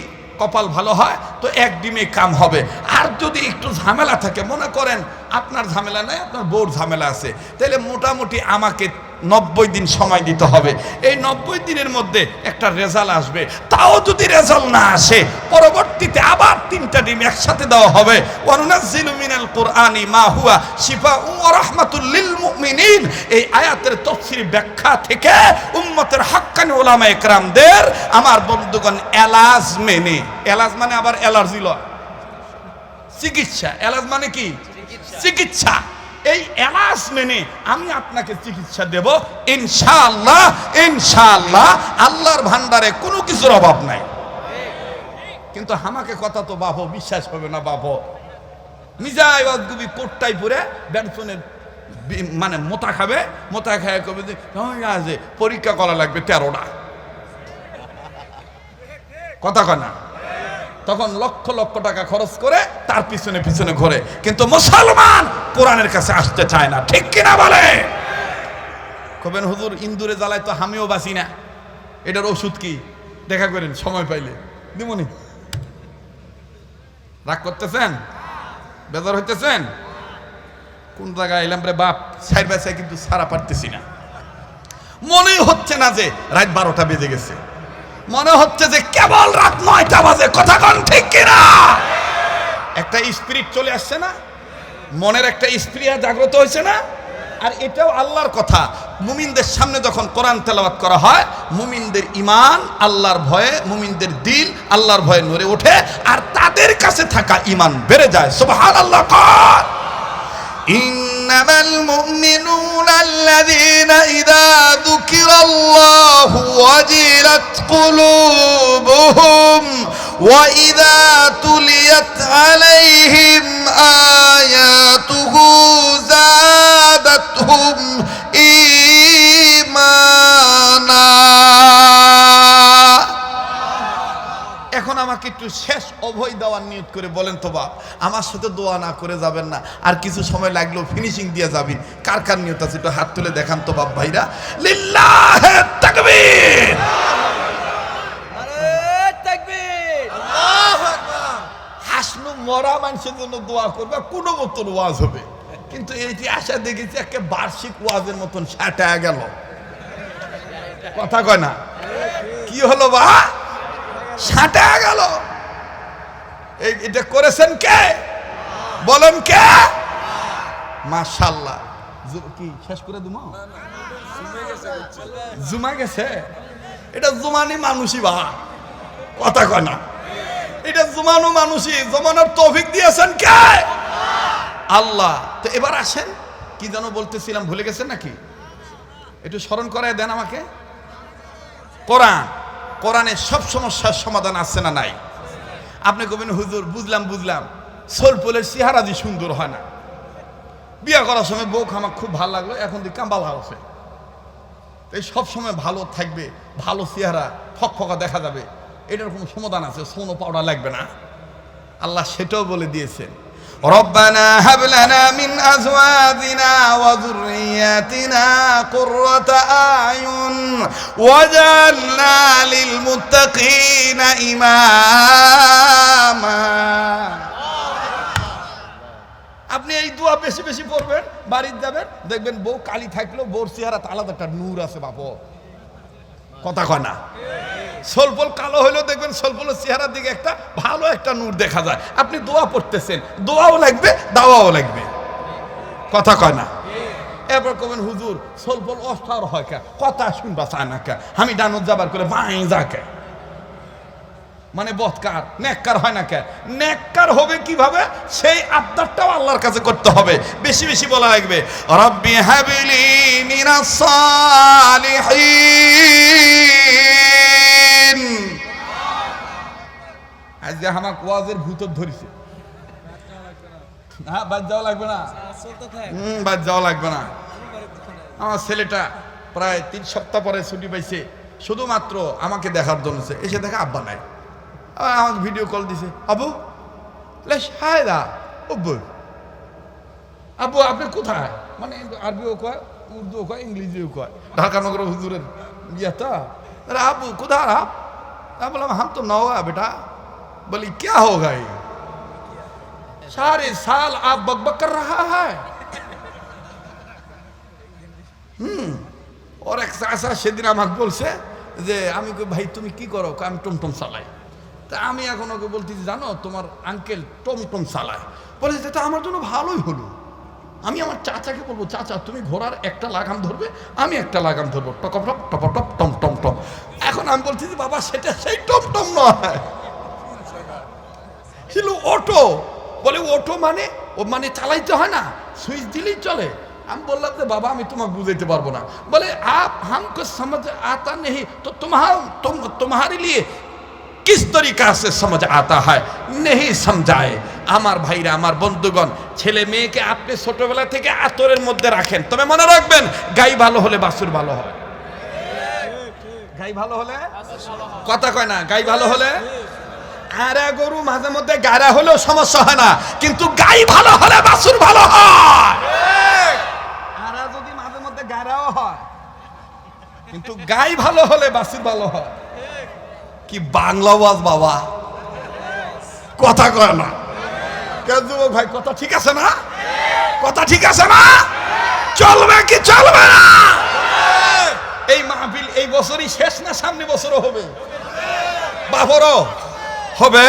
কপাল ভালো হয় তো এক ডিমে কাম হবে। আর যদি একটু ঝামেলা থাকে, মনে করেন আপনার ঝামেলা নাই, আপনার বউর ঝামেলা আছে, তাহলে মোটামুটি আমাকে 90 দিন সময় দিতে হবে। এই 90 দিনের মধ্যে একটা রেজাল্ট আসবে। তাও যদি রেজাল্ট না আসে, পরবর্তীতে আবার 3টা ডিম একসাথে দেওয়া হবে। ওয়ানুনাজ্জিলু মিনাল কুরআনি মা হুয়া শিফাউন ওয়া রাহমাতুল লিল মুমিনিন। এই আয়াতের তাফসীর ব্যাখ্যা থেকে উম্মতের হাক্কানি উলামায়ে কেরামদের, আমার বন্ধুগণ, এলাজ মেনে, এলাজ মানে আবার অ্যালার্জি লয়, চিকিৎসা। এলাজ মানে কি? চিকিৎসা। এই এলাজ মেনে আমি আপনাকে চিকিৎসা দেব ইনশাআল্লাহ। ইনশাআল্লাহ আল্লাহর ভান্ডারে কোনো কিছুর অভাব নাই। কিন্তু আমাকে কথা তো বাবু বিশ্বাস হবে না, বাবু মিজাই অদ্গুবি কোটটাই পরে ব্যাটসম্যানের মানে মোতা খাবে, মোতা খায় কবে যে পরীক্ষা করা লাগবে 13টা। কথা কয় না? তখন লক্ষ লক্ষ টাকা খরচ করে তার পিছনে পিছনে ঘোরে, কিন্তু মুসলমান কোরআনের কাছে আসতে চায় না। ঠিক কিনা বলে? কবেন হুজুর ইন্দুরে জ্বালায় তো আমিও বাঁচি না, এটার ওষুধ কি? দেখা করেন সময় পাইলে দিমুনি। রাগ করতেছেন? বেজার হইতেছেন? কোন জায়গায় এলাম রে বাপ, সাইড বাই সাইড কিন্তু সারা পারতেছি না। মনেই হচ্ছে না যে রাত 12টা বেজে গেছে, মনে হচ্ছে যে কেবল রাত 9টা বাজে। কথা কোন ঠিক কিনা? একটা স্পিরিট চলে আসছে না, মনের একটা স্প্রিয়া জাগ্রত হয়েছে না? আর এটাও আল্লাহর কথা। মুমিনদের সামনে যখন কোরআন তেলাওয়াত করা হয়, মুমিনদের ঈমান আল্লাহর ভয়ে, মুমিনদের দিল আল্লাহর ভয়ে নড়ে ওঠে, আর তাদের কাছে থাকা ঈমান বেড়ে যায়। সুবহানাল্লাহ। কর ইন্নামাল মুমিনুনা আল্লাযীনা ইযা যুকিরাল্লাহু ওয়াজিলাত কুলুবুহুম ওয়া ইযা তুলিয়াত আলাইহিম আয়াতুহু যাদাতহুম ঈমানা। এখন আমাকে একটু শেষ অভয় দেওয়ার নিয়ত করে বলেন তো বাপ, আমার সাথে দোয়া না করে যাবেন না, আর কিছু সময় লাগলেও ফিনিশিং দিয়ে যাবেন। কার কার নিয়ত আছে একটু হাত তুলে দেখান তো বাপ ভাইরা। লিল্লাহে তাকবীর, আরে তাকবীর, আল্লাহু আকবার। হাসনু মরা মানুষের জন্য দোয়া করবে, কোনো মতন ওয়াজ হবে, কিন্তু এইটি আশা দেখেছি একটা বার্ষিক ওয়াজের মতন সাঁটা গেল। কথা কয় না? কি হলো বা? সাঁটা গেল। এটা করেছেন কে? বলেন কে? মাশাআল্লাহ। কি শেষ করে দিমো? জুমা গেছে। এটা জুমানি মানুষই বা, কথা কয় না? এটা জুমানো মানুষই, জমানোর তৌফিক দিয়েছেন কে? আল্লাহ। তো এবার আসেন, কি যেন বলতেছিলাম ভুলে গেছেন নাকি? একটু স্মরণ করায় দেন আমাকে। কোরআন, কোরআনে সব সমস্যার সমাধান আছে না নাই? আপনি কবেন হুজুর বুঝলাম, সোলপোলের চেহারা যে সুন্দর হয় না, বিয়ে করার সময় বউ আমার খুব ভালো লাগলো, এখন দিকে কাম্বালা আছে, এই সব সময় ভালো থাকবে, ভালো চেহারা ফকফকা দেখা যাবে, এটার কোনো সমাধান আছে? সোনো পাউডার লাগবে না। আল্লাহ সেটাও বলে দিয়েছেন, রব্বানা হাব লানা মিন আজওয়াজিনা ওয়া যুররিয়াতিনা কুররাতা আয়ুন ওয়াজআলনা লিল মুত্তাকিনা ইমামা। আপনি এই দোয়া বেশি বেশি পড়বেন, বাড়িতে যাবেন, দেখবেন বউ কালি থাকলেও বউর চেহারাতে আলাদা একটা নূর আছে বাপ। কথা কয় না? সোলপল কালো হইলেও দেখবেন সোলপলের চেহারার দিকে একটা ভালো একটা নূর দেখা যায়। আপনি দোয়া পড়তেছেন, দোয়াও লাগবে, দাওয়াও লাগবে। কথা কয় না? এরপর কবেন হুজুর সোলপল অস্থার হয় কে? কথা শুনবা চায় না কে? আমি ডানত যাবার করে বাঁয়ে যাকে, মানে বদকার নেককার হয় না কে? নেককার হবে কিভাবে? সেই আবদারটাও আল্লাহর কাছে করতে হবে, বেশি বেশি বলা লাগবে, রব্বি হাবিলি মিনাস সালিহিন। আজকে আমাকে ওয়াজের ভূতত ধরেছে। হ্যাঁ, বাদ যাওয়া লাগবে না, বাদ যাওয়া লাগবে না। আমার ছেলেটা প্রায় 3 সপ্তাহ পরে ছুটি পাইছে, শুধুমাত্র আমাকে দেখার জন্য। এসে দেখা আব্বা নাই, আমাকে ভিডিও কল দিছে, আবু হায়দা আব্বু, আব্বু আপনি কোথায়? মানে আরবিও কয়, উর্দুও কয়, ইংরেজিও কয়, ঢাকানগর হুজুরের ইয়েটা। আব্বু কোথায় आप? मैं बोला हम तो नौवा बेटा। बोली क्या होगा ये, सारे साल आप बकबक कर रहा है। और एक চাচা সেদিন আমাকে বলছে যে আমি কই ভাই তুমি কি করো? আমি টমটম চালাই। তা আমি এখন ওকে বলতেছি জানো তোমার আঙ্কেল টমটম চালায়। বলেছে তা আমার জন্য ভালোই হলো। আমি আমার চাচাকে বলবো, চাচা তুমি ঘোড়ার একটা লাগাম ধরবে, আমি একটা লাগাম ধরবো, টকটপ টপটপ টম টম টম। এখন আমি বলতেছি বাবা সেটা সেই টমটম নয়, ছিল অটো। বলে অটো মানে ও মানে চালাইতে হয় না, সুইচ দিলেই চলে। আমি বললাম যে বাবা আমি তোমাকে বুঝাইতে পারবো না। বলে आप हमको समझ आता नहीं तो तुम्हारे लिए किस तरीका से समझ आता है नहीं समझाए। আমার ভাইরা, আমার বন্ধুগণ, ছেলে মেয়েকে আপনি ছোটবেলা থেকে আতরের মধ্যে রাখেন, তবে মনে রাখবেন গাই ভালো হলে বাছুর ভালো হয়। গাই ভালো হলে, কথা কয় না, গাই ভালো হলে আরে গরু মাঝে মধ্যে গায়রা হলেও সমস্যা হয় না, কিন্তু গাই ভালো হলে বাছুর ভালো হয়। আরে যদি মাঝে মধ্যে গায়রাও হয়, কিন্তু গাই ভালো হলে বাছুর ভালো হয়। কি বাংলা ওয়াজ বাবা, কথা কয় না কেন যুবক ভাই? কথা ঠিক আছে না? কথা ঠিক আছে না? চলবে কি চলবে না? এই মাহফিল এই বছরই শেষ না সামনে বছরও হবে? বাবরও হবে,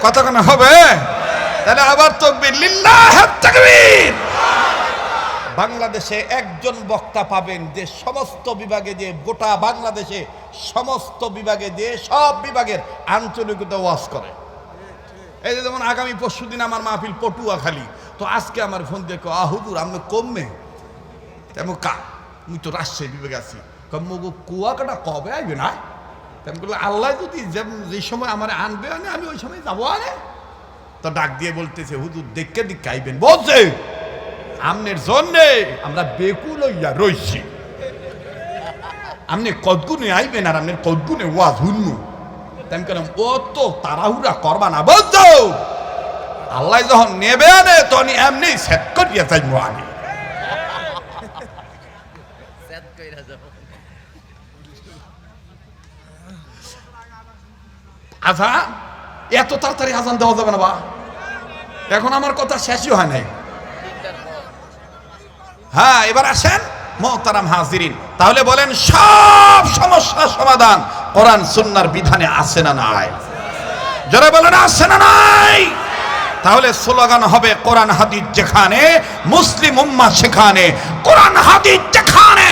কথা কেন হবে? তাহলে আবার তাকবীর, লিল্লাহি তাকবীর। বাংলাদেশে একজন বক্তা পাবেন যে সমস্ত বিভাগে, যে গোটা বাংলাদেশে সমস্ত বিভাগে, যে সব বিভাগের আঞ্চলিকতা ওয়াজ করে। এই যে যেমন আগামী পরশুদিন আমার মাহফিল পটুয়াখালী, তো আজকে আমার ফোন দিয়ে হুজুর আপনি কমবে তেমন কা, মুই তো রাজশাহী বিভাগে আছি, কমগো কুয়াকাটা কবে আইবে না? তেমন করলে আল্লাহ যদি যে সময় আমার আনবে আমি ওই সময় যাবো। আরে তো ডাক দিয়ে বলতেছে হুজুর দেখে দিকে আইবেন, বলছে আমনের জন্যে আমরা বেকুল হইয়া রইছি, আমনে কতগুণে আইবেন আর আমনের কতগুণে ওয়াজ হুনমু। তেমন কেন ও তো তাড়াহুড়া করবা না, বুঝছো? আল্লাহ যখন নেবে আনে তখন এমনি সেট করিয়া যাইবো আমি। আজান এত তাড়াতাড়ি আজান দেওয়া যাবে না বা, এখন আমার কথা শেষই হয় নাই। হ্যাঁ, এবার আসেন মুহতারাম হাজিরিন, তাহলে বলেন সব সমস্যার সমাধান কোরআন সুন্নাহর বিধানে আছে না নাই? যারা বলেন আছে না নাই? তাহলে স্লোগান হবে কোরআন হাদিস যেখানে, মুসলিম উম্মাহ সেখানে। কোরআন হাদিস যেখানে,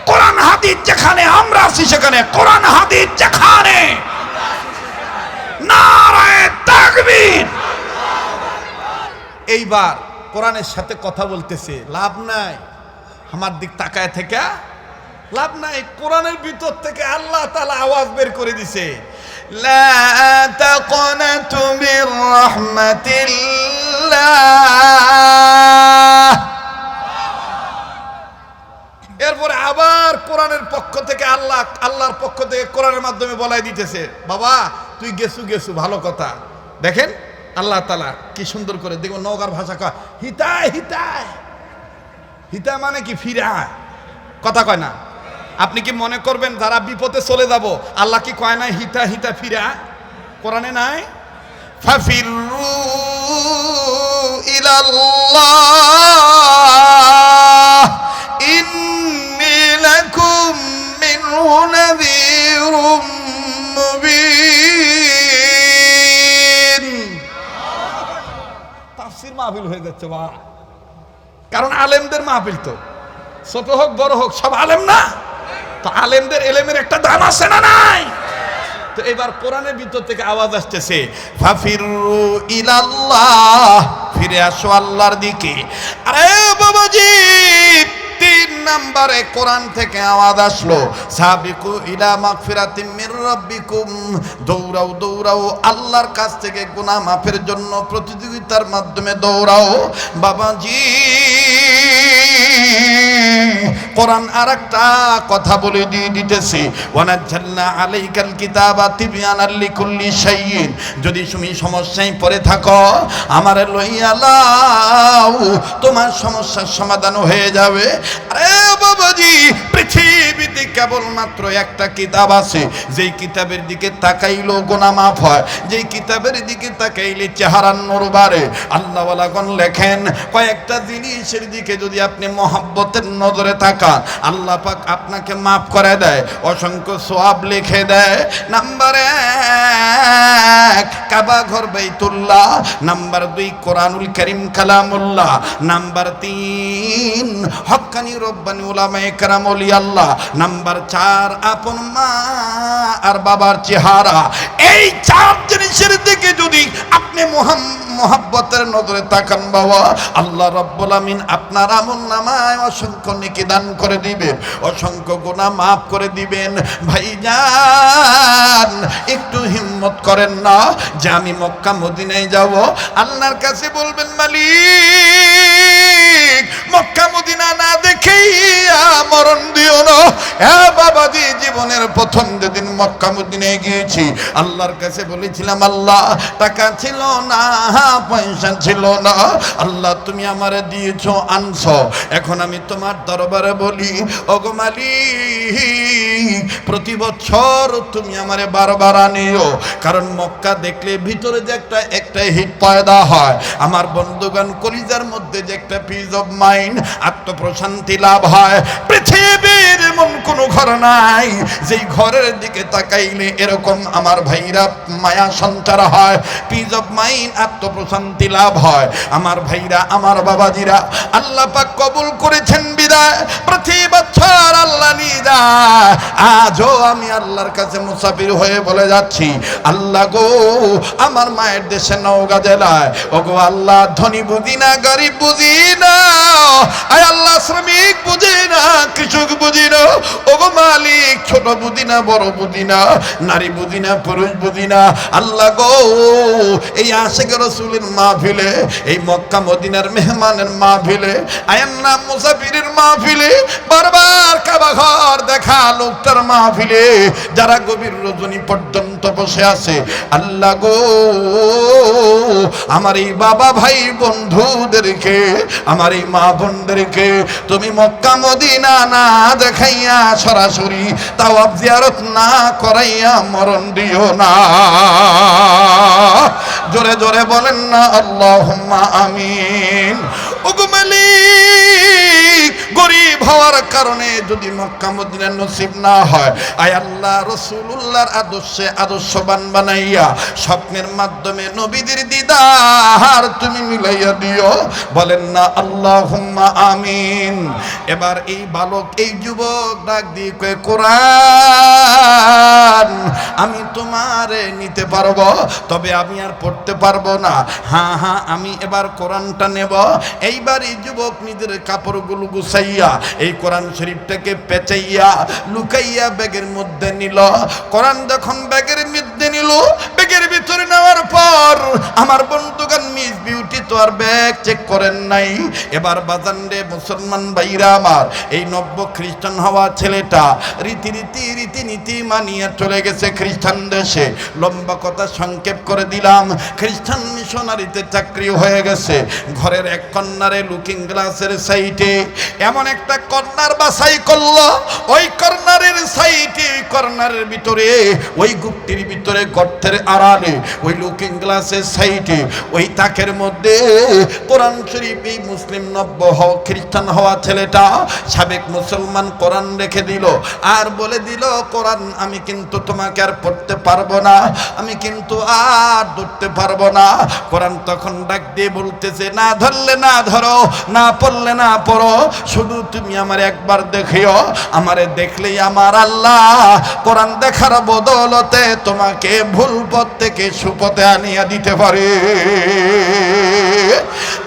কোরআন হাদিস যেখানে, আমরা আছি সেখানে। কোরআন হাদিস যেখানে, নারায়ে তাকবীর। এইবার কোরআনের সাথে কথা বলতেছে, লাভ নাই আমার দিক তাকায় থেকে, লাভ নাই। কোরআনের ভিতর থেকে আল্লাহ তাআলা আওয়াজ বের করে দিছে, লা তাকনাতু মির রাহমাতিল্লাহ। এরপরে আবার কোরআনের পক্ষ থেকে আল্লাহর পক্ষ থেকে কোরআনের মাধ্যমে বলাই দিতেছে, বাবা তুই গেছু ভালো কথা। দেখেন আল্লাহ তাআলা কি সুন্দর করে, দেখো নওগাঁর ভাষা কয় হিতায় হিতায়। হিতা মানে কি? ফিরা, কথা কয় না। আপনি কি মনে করবেন যারা বিপদে চলে যাব আল্লাহ কি কয় না হিতা হিতা ফিরা? কোরআনে নাই? ফাফিরু ইলাল্লাহ ইন্নী লাকুম মিনহু নাযীরুম মুবিন। তাফসীর মাহফিল হয়ে যাচ্ছে বা, কারণ আলেমদের মাহফিল, তো ছোট হোক বড় হোক সব আলেম না? তো আলেমদের এলেমের একটা দাম আছে না নাই? তো এবার কোরআনের ভিতর থেকে আওয়াজ আসতেছে, ফাফিরু ইলাল্লাহ, ফিরে আসো আল্লাহর দিকে। আরে বাবাজি, 3 নম্বরে কোরআন থেকে আওয়াজ আসলো, সাবিকু ইলা মাগফিরাতিম মির রাব্বিকুম, দৌড়াও দৌড়াও আল্লাহর কাছ থেকে গুনাহ মাফের জন্য প্রতিযোগিতার মাধ্যমে দৌড়াও। বাবাজি, কোরআন আরেকটা কথা বলে দিয়ে দিতেছে, ওয়ানাজ্জালনা আলাইকাল কিতাবা তিবয়ানাল লিকুল্লি শাইইন। যদি তুমি সমস্যায় পড়ে থাকো আমারে লইয়া লাও, তোমার সমস্যার সমাধান হয়ে যাবে। আরে বাবাজি, পৃথিবীতে কেবলমাত্র একটা কিতাব আছে, যেই কিতাবের দিকে তাকাইলেও গুনাহ মাফ হয়, যেই কিতাবের দিকে তাকাইলে চেহারার নূর বাড়ে। আল্লাহওয়ালাগণ লেখেন, কয়েকটা জিনিসের দিকে যদি আপনি মহব্বতের নজরে তাকান আল্লাহ পাক আপনাকে মাফ করে দেয়, অসংখ্য সওয়াব লিখে দেয়। নাম্বার 1 কাবা ঘর বাইতুল্লাহ, নাম্বার 2 কোরআনুল কারীম কালামুল্লাহ, নাম্বার 3 হক্কানি রব্বানি উলামায়ে কেরাম ওলি আল্লাহ, নাম্বার 4 আপন মা আর বাবার চেহারা। এই 4 জিনিসের দিকে যদি আপনি মোহাব্বতের নজরে তাকান বাবা, আল্লাহ রাব্বুল আমিন আপনার আমলনামায় অসংখ্য নেকি দান করে দিবেন, অসংখ্য গুনাহ মাফ করে দিবেন। ভাইজান একটু হিম্মত হিম্মত করেন না যে আমি মক্কা মদিনায় যাব, আল্লাহর কাছে বলবেন মালিক মক্কা মদিনা না দেখেই মরণ দিও না। হ্যাঁ বাবাজি, জীবনের প্রথম যেদিন মক্কা মদিনায় গিয়েছি আল্লাহর কাছে বলেছিলাম আল্লাহ টাকা ছিল না, পয়সা ছিল না, আল্লাহ তুমি আমারে দিয়েছো আনছো, এখন আমি তোমার দরবারে বলি ওগো মালিক প্রতি বছর তুমি আমারে বারবার আনিও, কারণ মক্কা দেখলে ভিতরে যে একটা হিট পয়দা হয়, আমার বন্ধুগণ কলিজার মধ্যে যে একটা পিস অফ মাইন্ড আত্মপ্রশান্তি লাভ হয়। পৃথিবীর এমন কোনো ঘর নাই যেই ঘরের দিকে তাকাইলে এরকম আমার ভাইরা মায়া সঞ্চার হয়, পিস অফ মাইন্ড আত্মপ্রশান্তি লাভ হয়। আমার ভাইরা আমার বাবাজিরা আল্লাহ পাক কবুল করেছেন বিদায় প্রতি বছর আল্লাহ নিয়ে যায়। আজও আমি আল্লাহর কাছে মুসাফির হয়ে বলে যাচ্ছি আল্লাহ গো আমার মায়ের দেশে নওগাঁ জেলায় ওগো আল্লাহ ধনী বুঝি না গরিব বুঝি না, আয় আল্লাহ শ্রমিক বুঝি না কৃষক বুঝি না, ওগো মালিক ছোট বুঝি না বড় বুঝি না, নারী বুঝি না পুরুষ বুঝি না, আল্লাহ গো এই আশিক রাসূলের মাহফিলে, এই মক্কা মদিনার মেহমানের মাহফিলে, আয়ান নাম মুসাফিরের মাহফিলে, বারবার কাবা ঘর দেখা লোকটার মাহফিলে যারা গভীর রজনী পর্যন্ত বসে আছে, আল্লাহ গো আমার এই বাবা ভাই বন্ধুদেরকে আমার এই মা বোনদেরকে তুমি মক্কা মদিনা না দেখাইয়া সরাসরি তাওয়াফ জিয়ারত না করাইয়া মরণ দিও না। জোরে জোরে বলেন না আল্লাহুম্মা আমিন। ওগো মালিক গরিব হওয়ার কারণে যদি মক্কা মদিনা নসিব না হয়, আয় আল্লাহ রাসূলুল্লাহর আদর্শে আদর্শবান বানাইয়া স্বপ্নের মাধ্যমে নবীদের দিদার তুমি মিলাইয়া দিও, বলেন না আল্লাহুম্মা আমিন। এবার এই বালক এই যুবক ডাক দিয়ে কয় কোরআন আমি তোমারে নিতে পারবো, তবে আমি আর পড়তে পারবো না। হ্যাঁ হ্যাঁ আমি এবার কোরআনটা নেব। এইবার এই যুবক নিজের কাপড়গুলো গুছাইয়া এই কোরআন শরীফটাকে পেঁচাইয়া লুকাইয়া ব্যাগের মধ্যে নিল। কোরআন যখন ব্যাগের মধ্যে নিল, ব্যাগের ভিতরে নেওয়ার পর আমার বন্ধুগণ মিস বিউটি তো আর ব্যাগ চেক করেন নাই। এবার বাজান রে মুসলমান ভাইরা আমার, এই নব্য খ্রিস্টান হওয়া ছেলেটা রীতিনীতি মানিয়ে চলে গেছে খ্রিস্টান দেশে। লম্বা কথা সংক্ষেপ করে দিলাম, খ্রিস্টান মিশনারিতে চাকরি হয়ে গেছে। ঘরের এক কর্নারে লুকিং গ্লাসের সাইডে এমন একটা কর্নার বাছাই করলো, ওই কর্নারের সাইডে ওই কর্নারের ভিতরে ওই গুপ্তির ভিতরে গর্তের আড়ালে ওই লুকিং গ্লাসের সাইডে ওই তাকের মধ্যে কোরআন শরীফ এই মুসলিম নব্য খ্রিস্টান হওয়া ছেলেটা সাবেক মুসলমান কোরআন রেখে দিল আর বলে দিল কোরআন আমি কিন্তু তোমাকে আর পড়তে পারবো না, আমি কিন্তু আর ধরতে পারবো না। কোরআন তখন ডাক দিয়ে বলতেছে না ধরলে না ধরো, না পড়লে না পড়ো, শুধু তুমি আমার একবার দেখিও, আমারে দেখলেই আমার আল্লাহ কোরআন দেখার বদলতে তোমাকে ভুল পথ থেকে সুপথে আনিয়া দিতে পারে।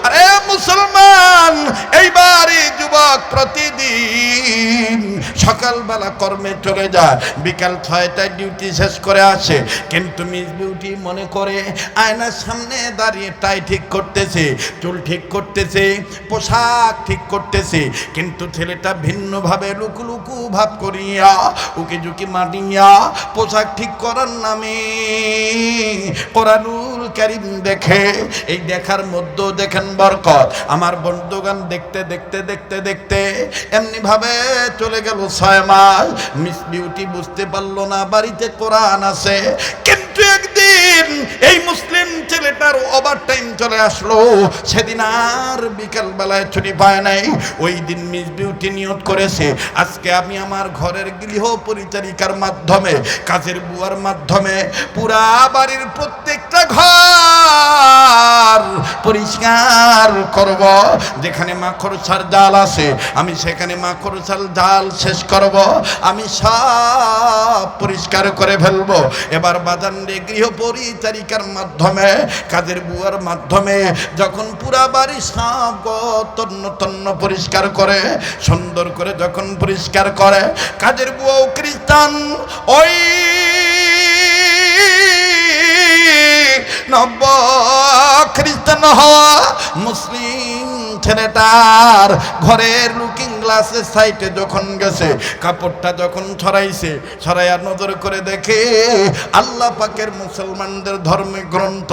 আরে মুসলমান, এইবার এই যুবক প্রতিদিন সকালবেলা কর্মে চলে যায়, বিকাল 6টায় ডিউটি শেষ করে আসে, কিন্তু মিস বিউটি মনে করে আয়নার সামনে দাঁড়িয়ে টাই ঠিক করতেছে, চুল ঠিক করতেছে, পোশাক ঠিক করতেছে, কিন্তু ছেলেটা ভিন্নভাবে লুকু ভাব করিয়া উকি ঝুঁকি মাটিয়া পোশাক ঠিক করার নামে কোরআনুল কারীম দেখে। এই দেখার মধ্যেও দেখেন বরকত। আমার বন্ধুগান দেখতে দেখতে দেখতে দেখতে এমনি ভাবে চলে গেল 6 মাস। মিস বিউটি বুঝতে পারলো না বাড়িতে কোরআন আছে, কিন্তু একদিন এই মুসলিম ছেলেটার ওভার টাইম চলে আসলো, সেদিন আর বিকাল বেলায় ছুটি পায় নাই। ওই দিন মিস বিউটি নিয়ত করেছে আজকে আমি আমার ঘরের গৃহ পরিচারিকার মাধ্যমে, কাজের বুয়ার মাধ্যমে পুরা বাড়ির প্রত্যেকটা ঘর পরিষ্কার করব, যেখানে মাকড়সার জাল আছে আমি সেখানে মাকড়সার জাল শেষ করব, আমি সব পরিষ্কার করে ফেলবো। এবার বাজারে গৃহ পরিচারিকার মাধ্যমে, কাজের বুয়ার মাধ্যমে যখন পুরা বাড়ি সব তন্ন পরিষ্কার করে, সুন্দর করে যখন পরিষ্কার করে, কাজের বুয়াও খ্রিস্টান ওই নব্য খ্রিস্টান হওয়া মুসলিম ছেলেটার ঘরের লুকিং গ্লাসের সাইডে যখন গেছে, কাপড়টা যখন ছড়াইছে, ছড়াইয়া নজর করে দেখে আল্লাহ পাকের মুসলমানদের ধর্মের গ্রন্থ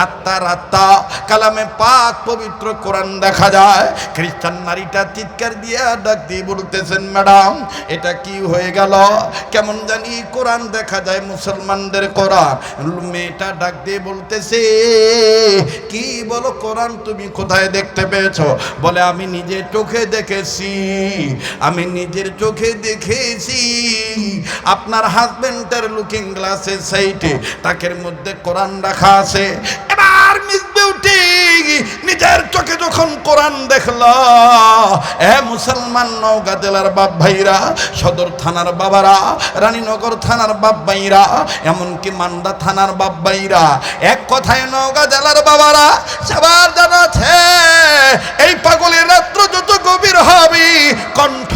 আত্মার আত্মা কালামে পাক পবিত্র কোরআন দেখা যায়। খ্রিস্টান নারীটা চিৎকার দিয়া ডাক দিয়ে বলতেছেন, ম্যাডাম এটা কি হয়ে গেল? কেমন জানি কোরআন দেখা যায়, মুসলমানদের কোরআন। মেয়েটা ডাক দিয়ে বলতেছে, কি বলো কোরআন তুমি কোথায় দেখতে পেয়েছো? বলে আমি নিজের চোখে দেখেছি, আমি নিজের চোখে দেখেছি আপনার হাজবেন্ডের লুকিং গ্লাসের সাইডে তাকের মধ্যে কোরআন রাখা আছে। এবার মিস বিউটি নিজের চোখে যখন কোরআন দেখল, এ মুসলমান নওগাঁ জেলার বাপ ভাইরা, সদর থানার বাবারা, রানীনগর থানার বাপ ভাইরা, এমনকি মান্দা থানার বাপ ভাইরা, এক কথায় নওগাঁ জেলার বাবারা সবার জানাছে, এই পাগলের রাত্র যত গভীর হবে কণ্ঠ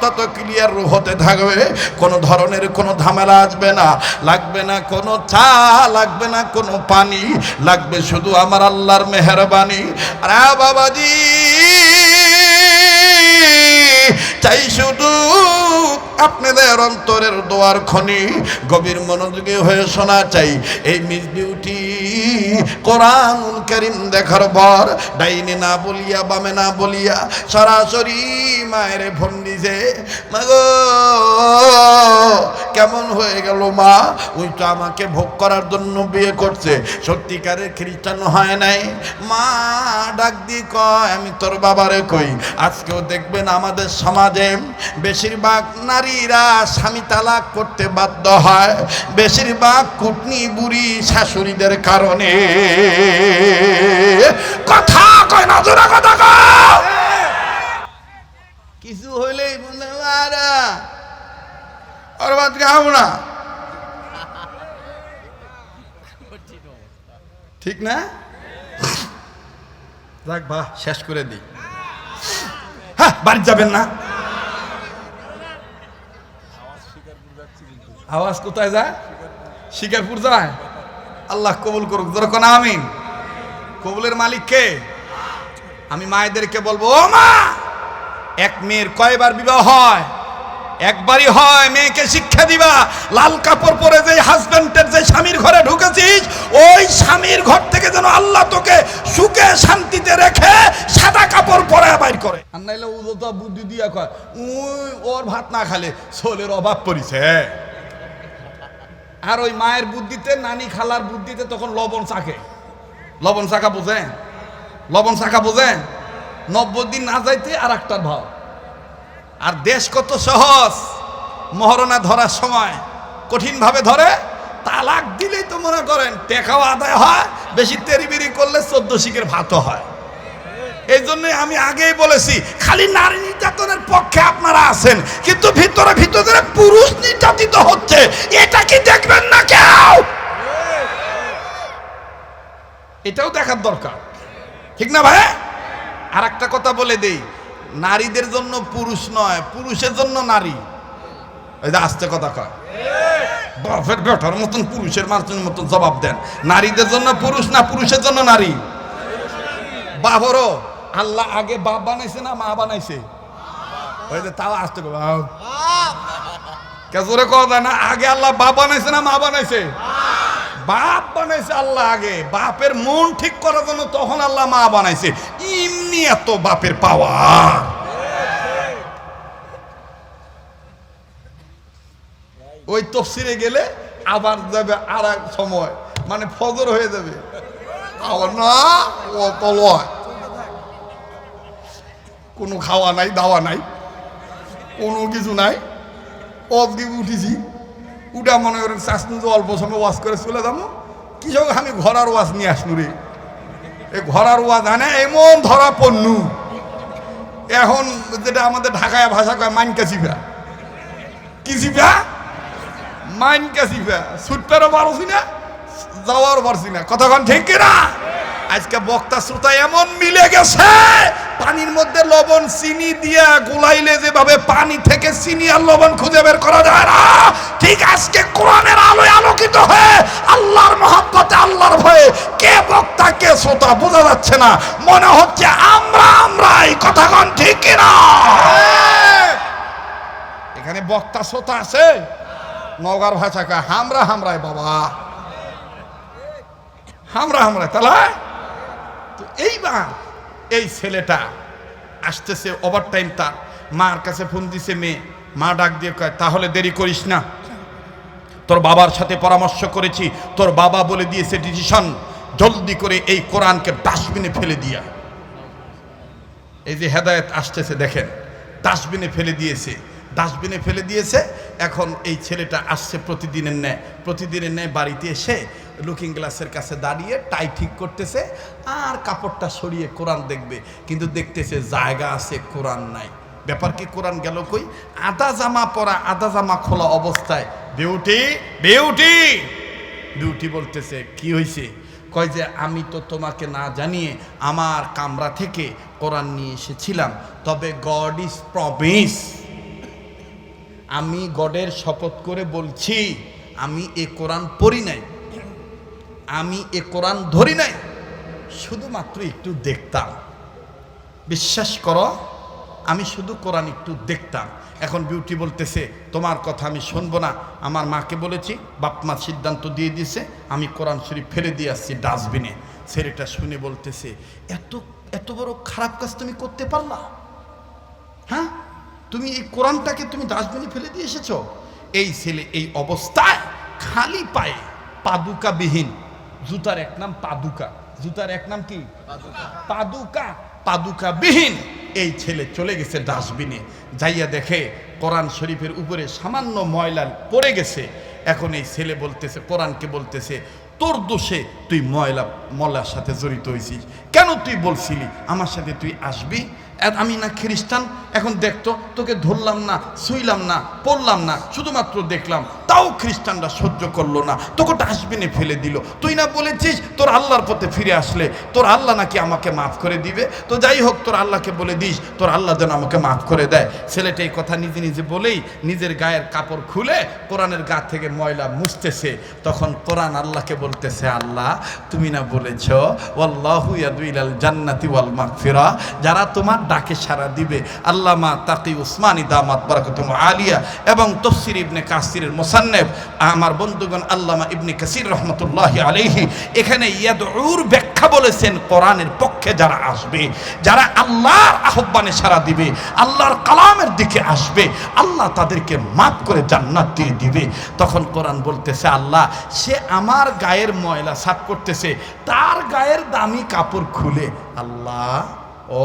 তত ক্লিয়ার হতে থাকবে। কোনো ধরনের কোনো ঝামেলা আসবে না, লাগবে না কোনো চা, লাগবে না কোনো পানি, লাগবে শুধু আমার আল্লাহর মেহেরবানি। আরে বাবাজি চাই শুধু আপনাদের অন্তরের দোয়ার খনি গভীর মনোযোগী হয়ে শোনা চাই। এই মিস বিউটি কোরআনুল কারীম দেখার পর ডাইনে না বলিয়া বামে না বলিয়া সরাসরি মায়ের ফোন দিছে, মাগো কেমন হয়ে গেল মা? ওই তো আমাকে ভোগ করার জন্য বিয়ে করছে, সত্যিকারের খ্রিস্টান হয় নাই। মা ডাক দি কয়, আমি তোর বাবারে কই, আজকেও দেখবেন আমাদের সমাজে বেশিরভাগ নারীরা স্বামী তালাক করতে বাধ্য হয়, বেশিরভাগ কুটনি বুড়ি শাশুড়িদের কারণে। কথা কয় না, জোরে কথা কয়। কিছু হইলেই বলে মারা আর বাদ গাও না, ঠিক না? যাক বাহ, শেষ করে দিই। হ্যাঁ, বাড়ি যাবেন না? আওয়াজ কোথায় যায়? শিকারপুর যায়। আল্লাহ কবুল করুক, যেরকম আমিন। কবুলের মালিক কে? আমি মায়েদেরকে বলবো, ও মা, এক মেয়ের কয়বার বিবাহ হয়? একবারই হয়। মেয়েকে শিক্ষা দিবা, লাল কাপড় পরে যে হাজবেন্ডের যে স্বামীর ঘরে ঢুকেছিস, ওই স্বামীর ঘর থেকে যেন আল্লাহ তোকে সুখে শান্তিতে রেখে সাদা কাপড় পরে বাইর করে। আর নাইলে ও তো বুদ্ধি দিয়া কয়, ওর ভাত না খালে সোলের অভাব পড়িছে। আর ওই মায়ের বুদ্ধিতে, নানি খালার বুদ্ধিতে তখন লবণ চাকে। লবণ চাকা বোঝেন? লবণ চাকা বোঝেন? 90 দিন না যাইতে আর একটার ভাব। আর দেশ কত সহজ, মহারণা ধরার সময় কঠিন ভাবে ধরে, তালাক দিলেই তো মনে করেন টেকাও আদায় হয়, বেশি তেরিবিরি করলে 14 শিকের ভাতও হয়। এই জন্য আমি আগেই বলেছি, খালি নারী নির্যাতনের পক্ষে আপনারা আছেন, কিন্তু ভিতরে ভিতরে পুরুষ নির্যাতিত হচ্ছে, এটা কি দেখবেন না কেউ? এটাও দেখার দরকার, ঠিক না ভাই? আর একটা কথা বলে দেই, নারীদের জন্য পুরুষ নয়, পুরুষের জন্য নারী। এই যে আস্তে কথা কয়, বাপের বেটার মতন পুরুষের মানুষের মতন জবাব দেন। নারীদের জন্য পুরুষ না পুরুষের জন্য নারী? বাবরও আল্লাহ আগে বাপ বানাইছে না মা বানাইছে? ওই যে তাও আসতে কেজরে কথা না, আগে আল্লাহ বাপ বানাইছে না মা বানাইছে? বাপ বানাইছে আল্লাহ আগে। বাপের মন ঠিক করার জন্য তখন আল্লাহ মা বানাইছে। এমনি এত বাপের পাওয়ার। ওই তফসিরে গেলে আবার যাবে আর এক সময়, মানে ফজর হয়ে যাবে। আবার না, ও তলয় কোনো খাওয়া নাই, দাওয়া নাই, কোনো কিছু নাই। অবধি উঠেছি, উঠা মনে করেন চাষনু যে অল্প সময় ওয়াশ করে চলে যাবো, কি সঙ্গে আমি ঘোরার ওয়াশ নিয়ে আসনু রে। এই ঘোরার ওয়াশ আনে এমন ধরা পড়নু, এখন যেটা আমাদের ঢাকায় ভাষা কয় মাইনকা চিপা। কি চিপা? মাইনকা চিপা। ছুটপারও পারছি না, যাওয়ারও পারছি না। কতক্ষণ ঠিক কিনা? আজকে বক্তা শ্রোতা এমন মিলে গেছে, পানির মধ্যে লবণ চিনি দিয়া গুলাইলে যেভাবে পানি থেকে চিনি আর লবণ খুঁজে বের করা যায় না, ঠিক আজকে কোরআনের আলোয় আলোকিত হয়ে আল্লাহর মহব্বতে, আল্লাহর ভয়ে কে শ্রোতা বোঝা যাচ্ছে না, মনে হচ্ছে আমরাই। কথা কোন ঠিক কিনা? এখানে বক্তা শ্রোতা আছে, নওগাঁর ভাষা কয় হামরাই বাবা, হামরাই। তাহলে তো এইবার এই ছেলেটা আসতেছে, ওভার টাইম, তার মার কাছে ফোন দিছে মেয়ে, মা ডাক দিয়ে কয় তাহলে দেরি করিস না, তোর বাবার সাথে পরামর্শ করেছি, তোর বাবা বলে দিয়েছে ডিসিশন, জলদি করে এই কোরআনকে ডাস্টবিনে ফেলে দিয়া। এই যে হেদায়েত আসতেছে দেখেন, ডাস্টবিনে ফেলে দিয়েছে। এখন এই ছেলেটা আসছে প্রতিদিনের ন্যায় বাড়িতে এসে লুকিং গ্লাসের কাছে দাঁড়িয়ে টাই ঠিক করতেছে আর কাপড়টা সরিয়ে কোরআন দেখবে, কিন্তু দেখতেছে জায়গা আছে, কোরআন নাই। ব্যাপার কি, কোরআন গেল কই? আধা জামা পরা, আধা জামা খোলা অবস্থায় বিউটি বলতেছে কি হয়েছে? কয় যে আমি তো তোমাকে না জানিয়ে আমার কামরা থেকে কোরআন নিয়ে এসেছিলাম, তবে গড ইজ প্রমিস, আমি গডের শপথ করে বলছি আমি এ কোরআন পড়ি নাই, আমি এ কোরআন ধরি নাই, শুধুমাত্র একটু দেখতাম। বিশ্বাস করো, আমি শুধু কোরআন একটু দেখতাম। এখন বিউটি বলতেছে তোমার কথা আমি শুনবো না, আমার মাকে বলেছি, বাপ মা সিদ্ধান্ত দিয়ে দিয়েছে, আমি কোরআন শরীফ ফেলে দিয়ে আসছি ডাস্টবিনে। ছেলেটা শুনে বলতেছে এত বড় খারাপ কাজ তুমি করতে পারলা? হ্যাঁ, তুমি এই কোরআনটাকে তুমি ডাস্টবিনে ফেলে দিয়ে এসেছো? এই ছেলে এই অবস্থায় খালি পায়ে, পাদুকাবিহীন, জুতার এক নাম পাদুকা, জুতার এক নাম কি? পাদুকাবিহীন এই ছেলে চলে গেছে ডাস্টবিনে, যাইয়া দেখে কোরআন শরীফের উপরে সামান্য ময়লা পড়ে গেছে। এখন এই ছেলে বলতেছে, কোরআনকে বলতেছে, তোর দোষে তুই ময়লার সাথে জড়িত হয়েছিস, কেন তুই বলছিলি আমার সাথে তুই আসবি? আমি না খ্রিস্টান, এখন দেখতো তোকে ধরলাম না, ছুঁইলাম না, পড়লাম না, শুধুমাত্র দেখলাম, তাও খ্রিস্টানরা সহ্য করলো না, তোকে ডাস্টবিনে ফেলে দিল। তুই না বলেছিস তোর আল্লাহর পথে ফিরে আসলে তোর আল্লাহ নাকি আমাকে মাফ করে দিবে, তো যাই হোক তোর আল্লাহকে বলে দিস তোর আল্লাহ যেন আমাকে মাফ করে দেয়। ছেলেটা এই কথা নিজে বলেই নিজের গায়ের কাপড় খুলে কোরআনের গা থেকে ময়লা মুছতেছে। তখন কোরআন আল্লাহকে বলতেছে, আল্লাহ তুমি না বলেছ ওয়াল্লাহু ইয়াদউ ইলাল জান্নাতি ওয়াল মাগফিরা, যারা তোমার ডাকে সাড়া দিবে। আল্লামা তাকি উসমানী দামাত বারাকাতুহু আলিয়া এবং তাফসীর ইবনে কাসিরের মুসান্নিফ আমার বন্ধুগণ আল্লামা ইবনে কাসির রাহমাতুল্লাহি আলাইহি এখানে ইয়াদউর ব্যাখ্যা বলেছেন, কোরআনের পক্ষে যারা আসবে, যারা আল্লাহর আহ্বানে সাড়া দিবে, আল্লাহর কালামের দিকে আসবে, আল্লাহ তাদেরকে মাফ করে জান্নাত দিয়ে দিবে। তখন কোরআন বলতেছে, আল্লাহ সে আমার গায়ের ময়লা সাফ করতেছে, তার গায়ের দামি কাপড় খুলে, আল্লাহ ও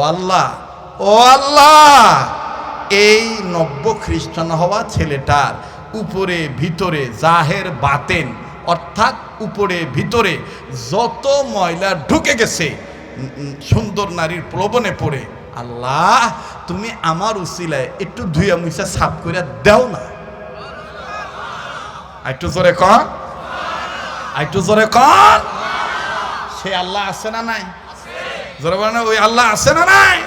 আল্লাহ এই নব্য খ্রিস্টান হওয়া ছেলেটার উপরে ভিতরে জাহের বাতেন, অর্থাৎ উপরে ভিতরে যত ময়লা ঢুকে গেছে সুন্দর নারীর প্রলোভনে পড়ে, আল্লাহ তুমি আমার উসিলায় একটু ধুইয়া মুছা সাফ করে দাও না। একটু জোরে কন, সে আল্লাহ আছে না নাই? জোরে বলে না, ওই আল্লাহ আছে না নাই?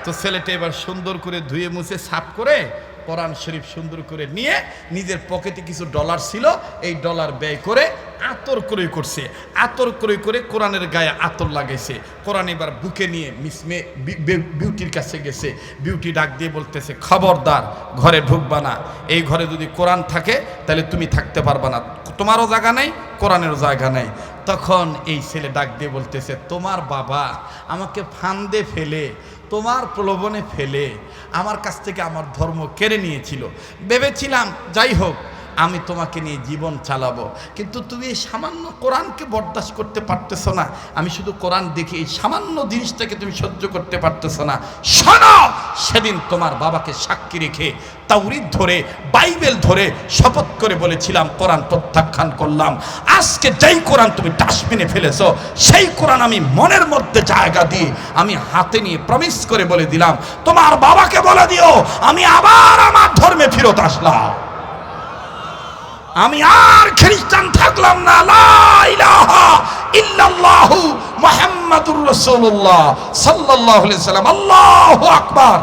তো ছেলেটা এবার সুন্দর করে ধুয়ে মুছে সাফ করে কোরআন শরীফ সুন্দর করে নিয়ে নিজের পকেটে কিছু ডলার ছিল, এই ডলার ব্যয় করে আতর ক্রয় করছে, আতর ক্রয় করে কোরআনের গায়ে আতর লাগাইছে। কোরআন এবার বুকে নিয়ে বিউটির কাছে গেছে, বিউটি ডাক দিয়ে বলতেছে, খবরদার ঘরে ঢুকবা না, এই ঘরে যদি কোরআন থাকে তাহলে তুমি থাকতে পারবা না, তোমারও জায়গা নেই, কোরআনেরও জায়গা নেই। তখন এই ছেলে ডাক দিয়ে বলতেছে, তোমার বাবা আমাকে ফান্দে ফেলে, তোমার প্রলোভনে ফেলে আমার কাছ থেকে আমার ধর্ম কেড়ে নিয়েছিল, ভেবেছিলাম যাই হোক আমি তোমাকে নিয়ে জীবন চালাবো, কিন্তু তুমি এই সামান্য কোরআনকে বরদাস্ত করতে পারতেছো না, আমি শুধু কোরআন দেখি এই সামান্য জিনিসটাকে তুমি সহ্য করতে পারতেছো না। শোনো, সেদিন তোমার বাবাকে সাক্ষী রেখে তাওরীত ধরে বাইবেল ধরে শপথ করে বলেছিলাম কোরআন প্রত্যাখ্যান করলাম, আজকে যেই কোরআন তুমি ডাস্টবিনে ফেলেছো সেই কোরআন আমি মনের মধ্যে জায়গা দিয়ে আমি হাতে নিয়ে প্রমিস করে বলে দিলাম, তোমার বাবাকে বলে দিও আমি আবার আমার ধর্মে ফেরত আসলাম, আমি আর খ্রিস্টান থাকলাম না। লা ইলাহা ইল্লাল্লাহু মুহাম্মাদুর রাসূলুল্লাহ সাল্লাল্লাহু আলাইহি ওয়াসাল্লাম। আল্লাহু আকবার।